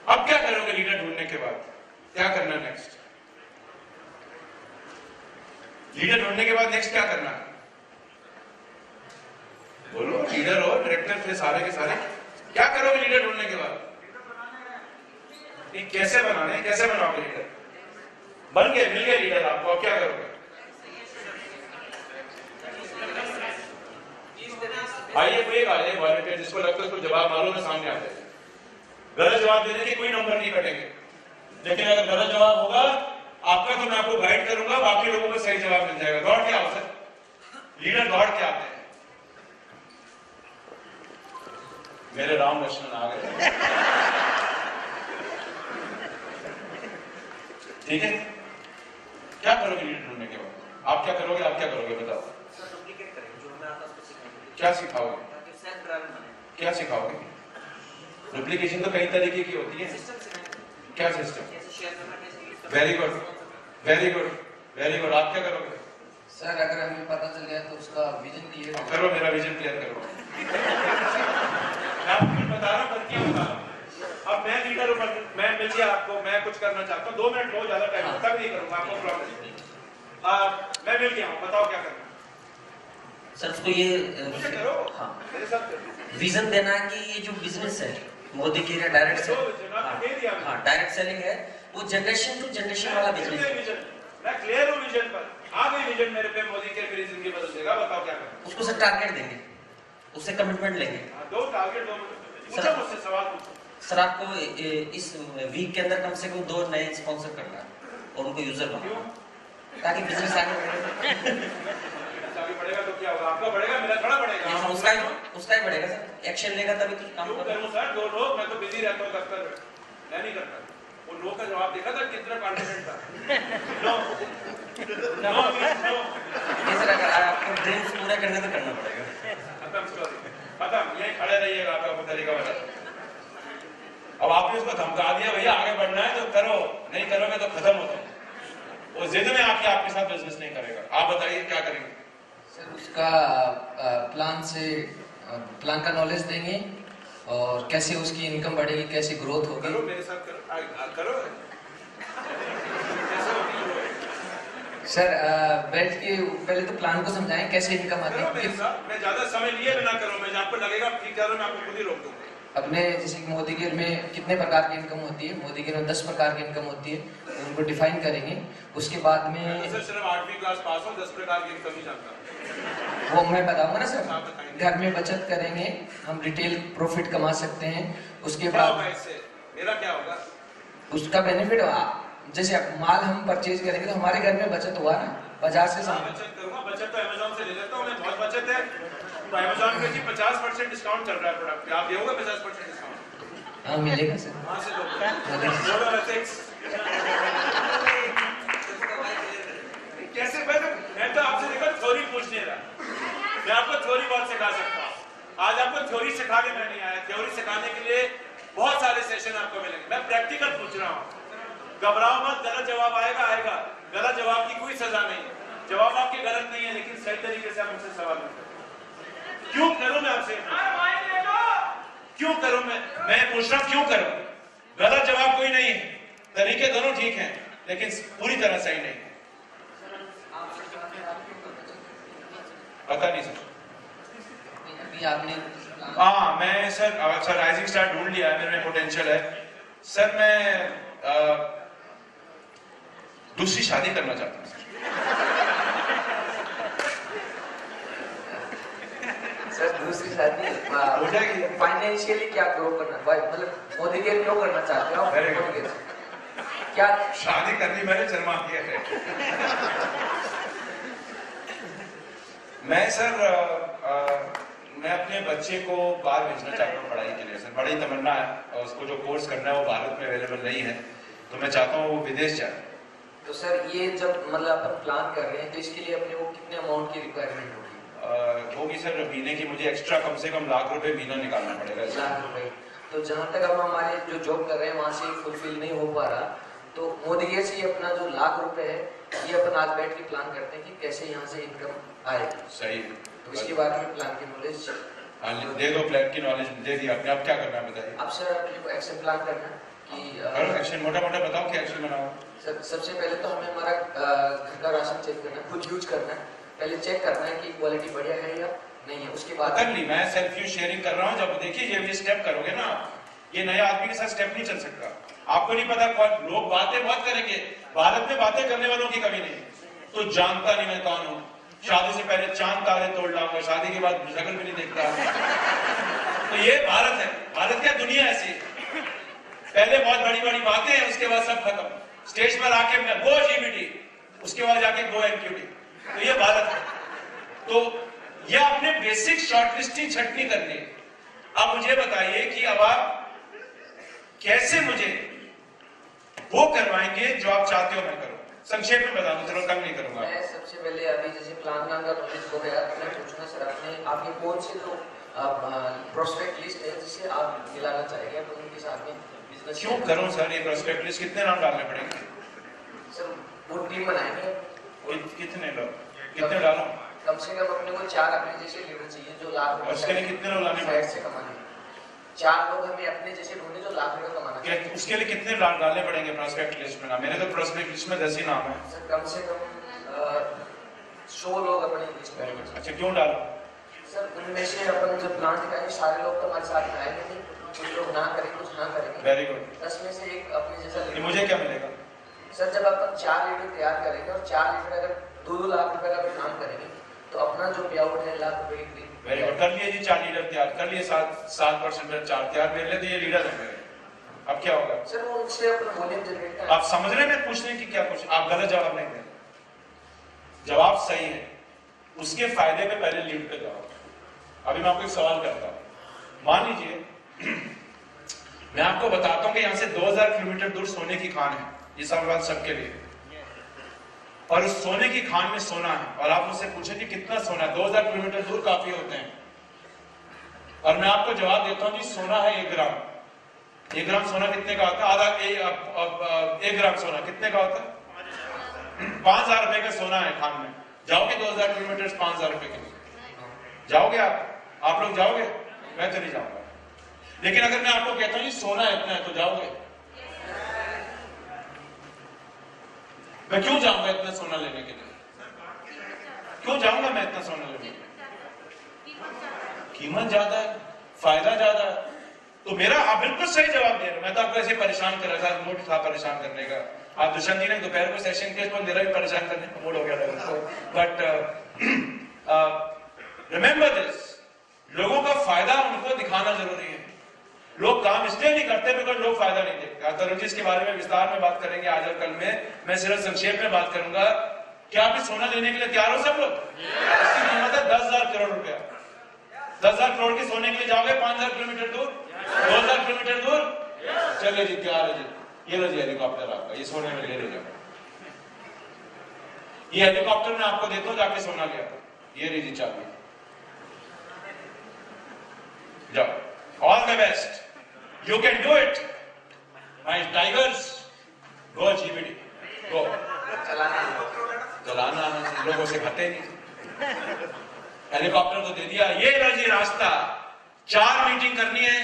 अब क्या करोगे लीडर ढूंढने के बाद? क्या करना नेक्स्ट? लीडर ढूंढने के बाद नेक्स्ट क्या करना है? बोलो, लीडर हो, डायरेक्टर थे सारे के सारे, क्या करोगे लीडर ढूंढने के बाद? कैसे बनाने, कैसे बनाओगे लीडर? बन गए, मिल गए लीडर आपको, अब क्या करोगे? आइए कोई आइए वॉलंटियर जिसको लगता है उसको जवाब मालूम है सामने आते हैं। गलत जवाब देने के कोई नंबर नहीं कटेंगे, लेकिन अगर गलत जवाब होगा आपका तो मैं आपको गाइड करूंगा, बाकी लोगों को सही जवाब मिल जाएगा। दौड़ के आओ सर, लीडर दौड़ के आते हैं। मेरे राम लक्ष्मण आ गए। ठीक है, क्या करोगे लीडर ढूंढने के बाद? आप क्या करोगे, आप क्या करोगे बताओ? क्या सिखाओगे? क्या सिखाओगे? डुप्लीकेशन तो कई तरीके की होती है। क्या system? Very good, very good, very good. आप क्या करोगे? सर अगर हमें पता चल गया तो उसका विजन क्लियर करो, मेरा विजन क्लियर करो। मैं आपको बता रहा हूँ, क्या बता रहा हूँ। अब मैं लीडर हूँ, मैं मिल गया आपको, मैं कुछ करना चाहता हूँ, 2 मिनट बहुत ज्यादा टाइम होता नहीं करूंगा, आपको प्रॉब्लम। मैं मिल गया हूँ, बताओ क्या करना? सर उसको ये हाँ, मेरे साथ विजन देना है कि ये जो बिजनेस है मोदी की डायरेक्ट सेलिंग, हाँ डायरेक्ट सेलिंग है, वो जनरेशन टू जनरेशन वाला बिजनेस है। मैं क्लियर हूँ विजन पर, आ गई विजन मेरे पे, मोदी के मेरी जिंदगी बदल देगा, बताओ क्या करना? उसको सर टारगेट देंगे, उससे कमिटमेंट लेंगे। दो टारगेट दो, पूछो मुझसे सवाल पूछो। सर आपको इस वीक के अंदर कम से कम 2 नए स्पॉन्सर करना है और उनको यूजर बनाना ताकि बिजनेस आगे बढ़ेगा। तो क्या होगा? आपका बढ़ेगा, मेरा थोड़ा बढ़ेगा। उसका ही बढ़ेगा सर, एक्शन लेगा तभी तो काम करूँ सर। 2 लोग, मैं तो बिजी रहता हूँ दफ्तर में, मैं नहीं करता। वो लोग का जवाब देखा था कितना कॉन्फिडेंट था। नो नो नो, ये सर अगर आपको ड्रीम्स पूरा करने तो करना पड़ेगा। खत्म स्टोरी, खत्म। यही खड़े रहिएगा, आपका तरीका बता। अब आपने उसको धमका दिया, भैया आगे बढ़ना है तो करो, नहीं करोगे तो खत्म हो तुम। वो जिद में आके आपके साथ बिजनेस नहीं करेगा। आप बताइए क्या करेंगे? सर उसका प्लान का नॉलेज देंगे और कैसे उसकी इनकम बढ़ेगी, कैसे ग्रोथ होगी। करो मेरे साथ, करो। सर बैठ के पहले तो प्लान को समझाएं कैसे इनकम आती है। मैं ज्यादा समय लिए बिना करूं, मैं आपको लगेगा ठीक कर रहा हूं, मैं आपको खुद ही रोक दूंगा। अपने जैसे कि मोदी गिर में कितने प्रकार की इनकम होती है, मोदी गिर में 10 प्रकार की इनकम होती है, उनको डिफाइन करेंगे। उसके बाद में सर सिर्फ 8वीं क्लास पास हूं, 10 प्रकार की इनकम ही जानता। वो मैं बताऊंगा ना सर। घर में बचत करेंगे, हम रिटेल प्रॉफिट कमा सकते हैं। उसके बाद इससे मेरा क्या होगा? उसका बेनिफिट जैसे माल हम परचेज करेंगे तो हमारे घर में बचत हुआ ना, बाजार से बचत करूंगा। बचत तो अमेज़न से ले लेता हूं, मैं बहुत बचत है। तो अमेज़न पे जी 50% डिस्काउंट चल रहा है प्रोडक्ट पे, आप देओगे 50% डिस्काउंट? हाँ मिलेगा सर। वहां से लो। कैसे? मैं तो आपसे देखो थ्योरी पूछने रहा, मैं आपको थ्योरी बहुत सिखा सकता हूँ। आज आपको थ्योरी सिखाने में नहीं आया, थ्योरी सिखाने के लिए बहुत सारे सेशन आपको मिलेंगे। मैं प्रैक्टिकल पूछ रहा हूँ, घबराओ मत। गलत जवाब आएगा। गलत जवाब की कोई सजा नहीं है। जवाब आपके गलत नहीं है, लेकिन सही तरीके से आप मुझसे सवाल पूछो। क्यों करूं मैं आपसे? क्यों करूं मैं पूछ रहा हूं क्यों करूं? गलत जवाब कोई नहीं है, तरीके दोनों ठीक हैं, लेकिन पूरी तरह सही नहीं। पता नहीं सर। हाँ मैं सर, अच्छा राइजिंग स्टार ढूंढ लिया है, मेरे में पोटेंशियल है सर। मैं दूसरी शादी करना चाहता हूँ सर। दूसरी शादी हो जाएगी। फाइनेंशियली क्या ग्रो करना, मतलब मोदी के क्यों करना चाहते हो? क्या शादी करनी मैंने जन्मा किया है। मैं सर मैं अपने बच्चे को बाहर भेजना चाहता हूँ पढ़ाई के लिए सर। बड़ी तमन्ना है, और उसको जो कोर्स करना है वो भारत में अवेलेबल नहीं है, तो मैं चाहता हूँ वो विदेश जाए। तो सर ये जब मतलब अपन प्लान कर रहे हैं तो इसके लिए अपने को कितने अमाउंट की रिक्वायरमेंट होगी सर? महीने की मुझे एक्स्ट्रा कम से कम लाख रुपए महीना निकालना पड़ेगा। लाख रुपए? तो जहाँ तक हम हमारे जो जॉब कर रहे हैं वहाँ से फुलफिल नहीं हो पा रहा, तो मोदी ये से अपना जो लाख रुपए है ये अपन आज बैठ के प्लान करते हैं कि कैसे यहाँ से इनकम आएगी। सही। तो इसके बारे में प्लान की नॉलेज दे दो। प्लान की नॉलेज दे दी आपने, अब क्या करना है बताइए। अब सर अपने को एक्शन प्लान करना है कि एक्शन मोटा मोटा बताओ क्या एक्शन बनाओ। सबसे पहले तो हमें हमारा घर का राशन चेक करना है, खुद यूज करना है। पहले चेक करना है कि क्वालिटी बढ़िया है या नहीं है, उसके बाद कर ली। मैं सेल्फ यूज शेयरिंग कर रहा हूँ। जब देखिए ये स्टेप करोगे ना, ये नए आदमी के साथ स्टेप नहीं चल सकता। आपको नहीं पता कौन लोग बातें बहुत करेंगे, भारत में बातें करने वालों की कमी नहीं। तो जानता नहीं मैं कौन हूँ। शादी से पहले चांद तारे तोड़ लाऊंगा, शादी के बाद शक्ल भी नहीं देखता। तो ये भारत है। भारत क्या दुनिया ऐसी है, पहले बहुत बड़ी बड़ी बातें हैं, उसके बाद सब खत्म। स्टेज पर आके गो जीबीटी, उसके बाद जाके गो एमक्यूटी। तो ये भारत है। तो ये आपने बेसिक शॉर्टलिस्टिंग छटनी करनी है। अब मुझे बताइए कि अब आप कैसे मुझे वो करवाएंगे जो आप चाहते हो मैं करूं। संक्षेप में बता दो, चलो कम नहीं करूंगा। मैं सबसे पहले अभी जैसे प्लान का नॉलेज हो गया, मैं पूछना सर आपने आपके कौन से जो प्रोस्पेक्ट लिस्ट है जिसे आप मिलाना चाहेंगे आप उनके साथ में बिजनेस क्यों करूं सर ये प्रोस्पेक्ट लिस्ट? कितने नाम डालने पड़ेंगे सर? वो टीम बनाएंगे। कितने लोग, कितने डालो? कम से कम अपने को 4 अपने जैसे लीडर चाहिए जो लाख रुपए। उसके लिए कितने लोग लाने पड़ेंगे? से कमाने 4 लोग हमें अपने जैसे ढूंढे जो लाख रुपए कमाना चाहिए। उसके लिए कितने डालने पड़ेंगे प्रोस्पेक्ट लिस्ट में? मेरे तो प्रोस्पेक्ट लिस्ट में 10 ही नाम है सर। कम से कम 100 लोग अपने लिस्ट में आएंगे। अच्छा, क्यों डालो सर? उनमें से अपन जो प्लान दिखाएंगे सारे लोग तो हमारे साथ आएंगे नहीं, कुछ लोग ना करेंगे, कुछ हाँ करेंगे। Very good. 10 में से एक अपने जैसा लीडर। मुझे क्या मिलेगा सर? जब अपन 4 लीडर तैयार करेंगे और 4 लीडर अगर 2-2 लाख रुपए का भी काम करेंगे तो अपना जो पे आउट है लाख रुपए की। Very good. कर लिए जी 4 लीडर तैयार कर लिए, 7% पर 4 तैयार मेरे लिए, तो ये लीडर है मेरे। अब क्या होगा सर? वो उनसे अपना वॉल्यूम जनरेट करना। आप समझ रहे हैं पूछने की क्या कुछ? आप गलत जवाब नहीं दें, जवाब सही है। उसके फायदे पे पहले लीड पे जाओ। अभी मैं आपको एक सवाल करता हूं। मान लीजिए मैं आपको बताता हूं कि यहां से 2000 किलोमीटर दूर सोने की खान है। ये सवाल सबके लिए। और उस सोने की खान में सोना है और आप मुझसे पूछे कि कितना सोना है? 2000 किलोमीटर दूर काफी होते हैं। और मैं आपको जवाब देता हूं जी, सोना है 1 ग्राम। 1 ग्राम सोना कितने का होता है? आधा 1 ग्राम सोना कितने का होता है? 5000 रुपए का सोना है खान में। जाओगे 2000 किलोमीटर 5000 रुपए के लिए? जाओगे आप लोग जाओगे? मैं तो नहीं जाऊंगा। लेकिन अगर मैं आपको कहता हूं सोना इतना है तो जाओगे? मैं क्यों जाऊंगा इतना सोना लेने के लिए? क्यों जाऊंगा मैं इतना सोना लेने के लिए? कीमत ज्यादा है, फायदा ज्यादा है। तो मेरा आप बिल्कुल सही जवाब दे रहे हो। मैं तो आपको ऐसे परेशान कर रहा था, मूड था परेशान करने का। आप दुष्यंत जी ने दोपहर को सेशन के मेरा भी परेशान करने का मूड हो गया था। बट रिमेंबर दिस, लोगों का फायदा उनको दिखाना जरूरी है। लोग काम इसलिए नहीं करते बिकॉज लोग फायदा नहीं देखते। तरुण जी इसके बारे में विस्तार में बात करेंगे आज और कल में। मैं सिर्फ संक्षेप में बात करूंगा। क्या आप सोना लेने के लिए तैयार हो सब लोग? इसकी कीमत है 10,000 करोड़ रुपया। 10,000 करोड़ के सोने के लिए जाओगे 5000 किलोमीटर दूर, 2000 किलोमीटर दूर? चलिए जी, तैयार है जी। ये लो जी हेलीकॉप्टर आपका, ये सोने में ले जाओ। ये हेलीकॉप्टर मैं आपको देता हूं, जाके सोना ले आओ। ये लीजिए चाबी, जाओ। All the best, you can do it my tigers. Go GBD, go. चलाना लोगों से खाते नहीं। हेलीकॉप्टर को दे दिया, ये लो जी रास्ता। 4 मीटिंग करनी है,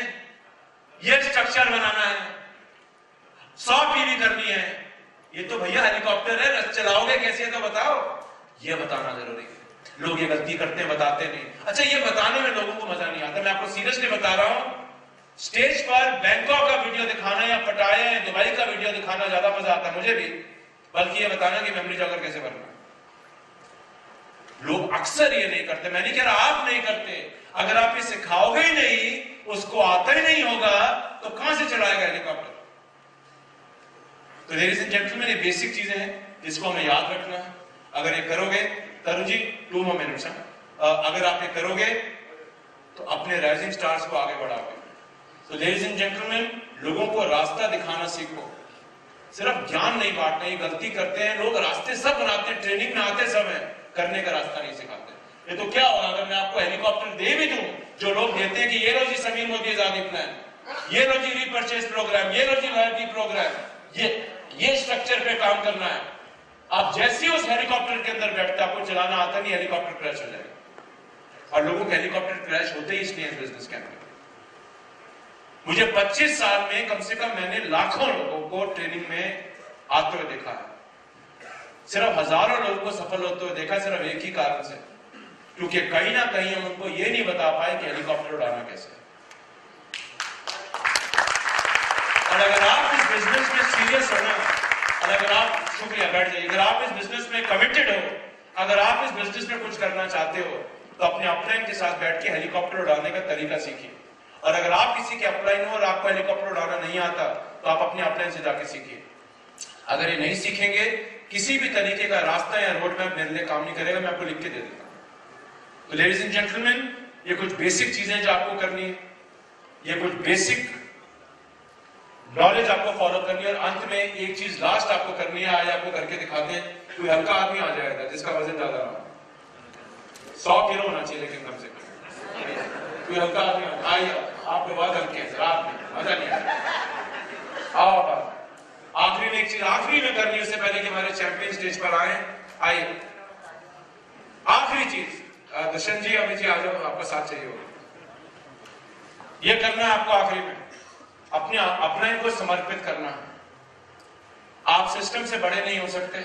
ये स्ट्रक्चर बनाना है, 100 पीवी करनी है। ये तो भैया हेलीकॉप्टर है, चलाओगे कैसे तो बताओ। ये बताना जरूरी है। लोग ये गलती करते हैं, बताते नहीं। अच्छा, ये बताने में लोगों को मजा नहीं आता। मैं आपको सीरियसली बता रहा हूं, स्टेज पर बैंकॉक का वीडियो दिखाना या पटाया या दुबई का वीडियो दिखाना ज्यादा मजा आता है मुझे भी, बल्कि ये बताना कि मेमोरी जॉगर कैसे बनना। लोग अक्सर ये नहीं करते। मैं नहीं कह रहा आप नहीं करते। अगर आप ये सिखाओगे ही नहीं, उसको आता ही नहीं होगा, तो कहां से चलाएगा हेलीकॉप्टर? तो लेडीज एंड जेंटलमैन, ये बेसिक चीजें हैं जिसको हमें याद रखना है। अगर ये करोगे, तरुण जी 2 more minutes, अगर आप ये करोगे तो अपने राइजिंग स्टार्स को आगे बढ़ाओगे। तो लेडीज एंड जेंटलमैन, लोगों को रास्ता दिखाना सीखो, सिर्फ ज्ञान नहीं बांटना। ये गलती करते हैं लोग, रास्ते सब बनाते हैं, ट्रेनिंग में आते सब है, करने का रास्ता नहीं सिखाते। ये तो क्या होगा अगर मैं आपको हेलीकॉप्टर दे भी दूं, जो लोग देते हैं कि ये लो जी समीर मोदी आजादी प्लान, ये लो जी रीपर्चेज प्रोग्राम, ये लो जी लॉयल्टी प्रोग्राम, ये स्ट्रक्चर पे काम करना है। आप जैसे ही उस हेलीकॉप्टर के अंदर बैठते, आपको चलाना आता नहीं, हेलीकॉप्टर क्रैश हो जाएगा। और लोगों के हेलीकॉप्टर क्रैश होते ही इसलिए बिजनेस के अंदर। मुझे 25 साल में कम से कम मैंने लाखों लोगों को ट्रेनिंग में आते हुए देखा है, सिर्फ हजारों लोगों को सफल होते हुए देखा, सिर्फ एक ही कारण से, क्योंकि कहीं ना कहीं हम उनको ये नहीं बता पाए कि हेलीकॉप्टर उड़ाना कैसे है। और अगर आप इस बिजनेस में सीरियस हो ना, और अगर आप, शुक्रिया बैठ जाइए, अगर आप इस बिजनेस में कमिटेड हो, अगर आप इस बिजनेस में कुछ करना चाहते हो, तो अपने अपलाइन के साथ बैठ के हेलीकॉप्टर उड़ाने का तरीका सीखिए। और अगर आप किसी के अपलाइन हो और आपको हेलीकॉप्टर उड़ाना नहीं आता, तो आप अपने अपलाइन से जाके सीखिए। अगर ये नहीं सीखेंगे, किसी भी तरीके का रास्ता या रोड मैप मेरे लिए काम नहीं करेगा, मैं आपको लिख के दे देता हूं। तो लेडीज एंड जेंटलमैन, ये कुछ बेसिक चीजें जो आपको करनी है, ये कुछ बेसिक नॉलेज आपको फॉलो करनी है। और अंत में एक चीज लास्ट आपको करनी है, आज आपको करके दिखाते हैं। कोई हल्का आदमी आ जाएगा जिसका वजन ज्यादा ना हो, 100 किलो होना चाहिए, लेकिन कम से कम कोई हल्का आदमी आइए, आपके बाद हल्के हैं, रात में मजा नहीं आएगा। आओ बात आखिरी में एक चीज आखिरी में करनी है, उससे पहले कि हमारे चैंपियन स्टेज पर आए। आइए, आखिरी चीज दर्शन जी, अमित जी आ जाओ, आपका साथ चाहिए होगा। ये करना है आपको आखिरी में, अपने अपने को समर्पित करना है। आप सिस्टम से बड़े नहीं हो सकते,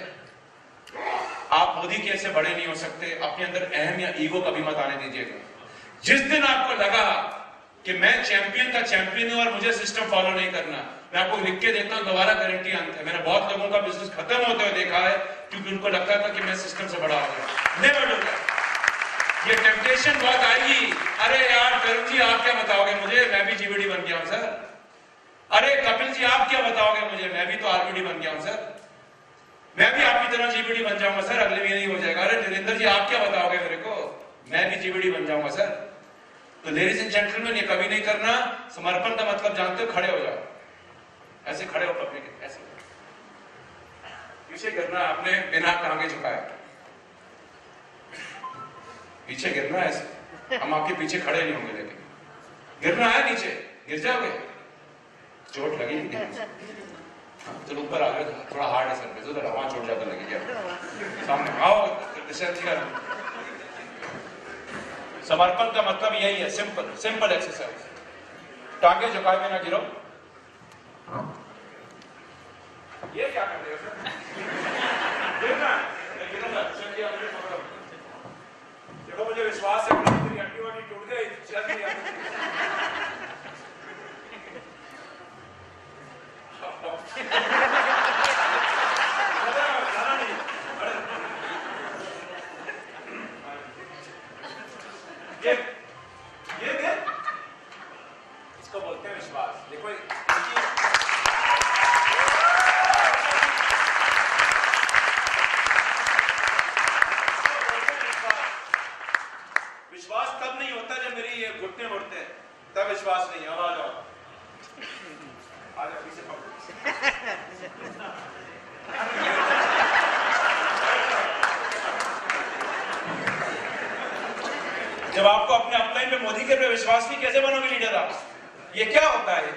आप मोदी के से बड़े नहीं हो सकते। अपने अंदर अहम या ईगो कभी मत आने दीजिएगा। जिस दिन आपको लगा कि मैं चैंपियन का चैंपियन हूं और मुझे सिस्टम फॉलो नहीं करना, मैं आपको लिख के देता हूं, दोबारा गारंटी अंत है। मैंने बहुत लोगों का बिजनेस खत्म होते हुए देखा है, क्योंकि उनको लगता था कि मैं सिस्टम से बड़ा हो गया। Never do that. ये टेम्पटेशन बहुत आएगी, अरे यार करुण जी आप क्या बताओगे मुझे, मैं भी जीबीडी बन गया हूं सर। अरे कपिल जी आप क्या बताओगे मुझे, मैं भी तो आरबीडी बन गया हूं सर। मैं भी आपकी तरह जीबीडी बन जाऊंगा सर, अगले महीने ही हो जाएगा। अरे नरेंद्र जी आप क्या बताओगे मेरे को, मैं भी जीबीडी बन जाऊंगा सर। तो लेडीज एंड जेंटलमैन, ये कभी नहीं करना। समर्पण का मतलब जानते हो, खड़े हो जाओ, ऐसे खड़े हो पब्लिक, ऐसे पीछे गिरना है आपने, बिना टांगे झुकाए पीछे गिरना है ऐसे। हम आपके पीछे खड़े नहीं होंगे, लेकिन गिरना है, नीचे गिर जाओगे, चोट लगी नहीं। चलो ऊपर आ गए, थोड़ा हार्ड है सर, तो वहां चोट ज्यादा लगी क्या, सामने आओ। समर्पण का मतलब यही है, सिंपल सिंपल एक्सरसाइज। टांगे झुकाए बिना गिरो। ये क्या कर रहे हो सर, गिरना है, गिरूंगा। देखो मुझे विश्वास है, मेरी हड्डी वड्डी टूट गई, चल नहीं ये इसको बोलते हैं विश्वास। देखो विश्वास तब नहीं होता जब मेरी ये घुटने मुड़ते हैं, तब विश्वास नहीं है। अब आ जाओ, आ जाओ पीछे पकड़ो। जब आपको अपने अपलाइन पे मोदी के पे विश्वास नहीं, कैसे बनोगे लीडर आप? ये क्या होता है?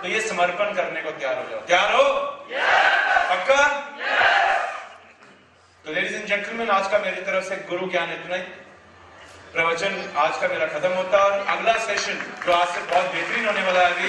तो ये समर्पण करने को तैयार हो जाओ। तैयार हो? पक्का? तो लेडीज एंड जेंटलमैन, आज का मेरी तरफ से गुरु ज्ञान इतना ही। प्रवचन आज का मेरा खत्म होता है, और अगला सेशन जो आज से बहुत बेहतरीन होने वाला है अभी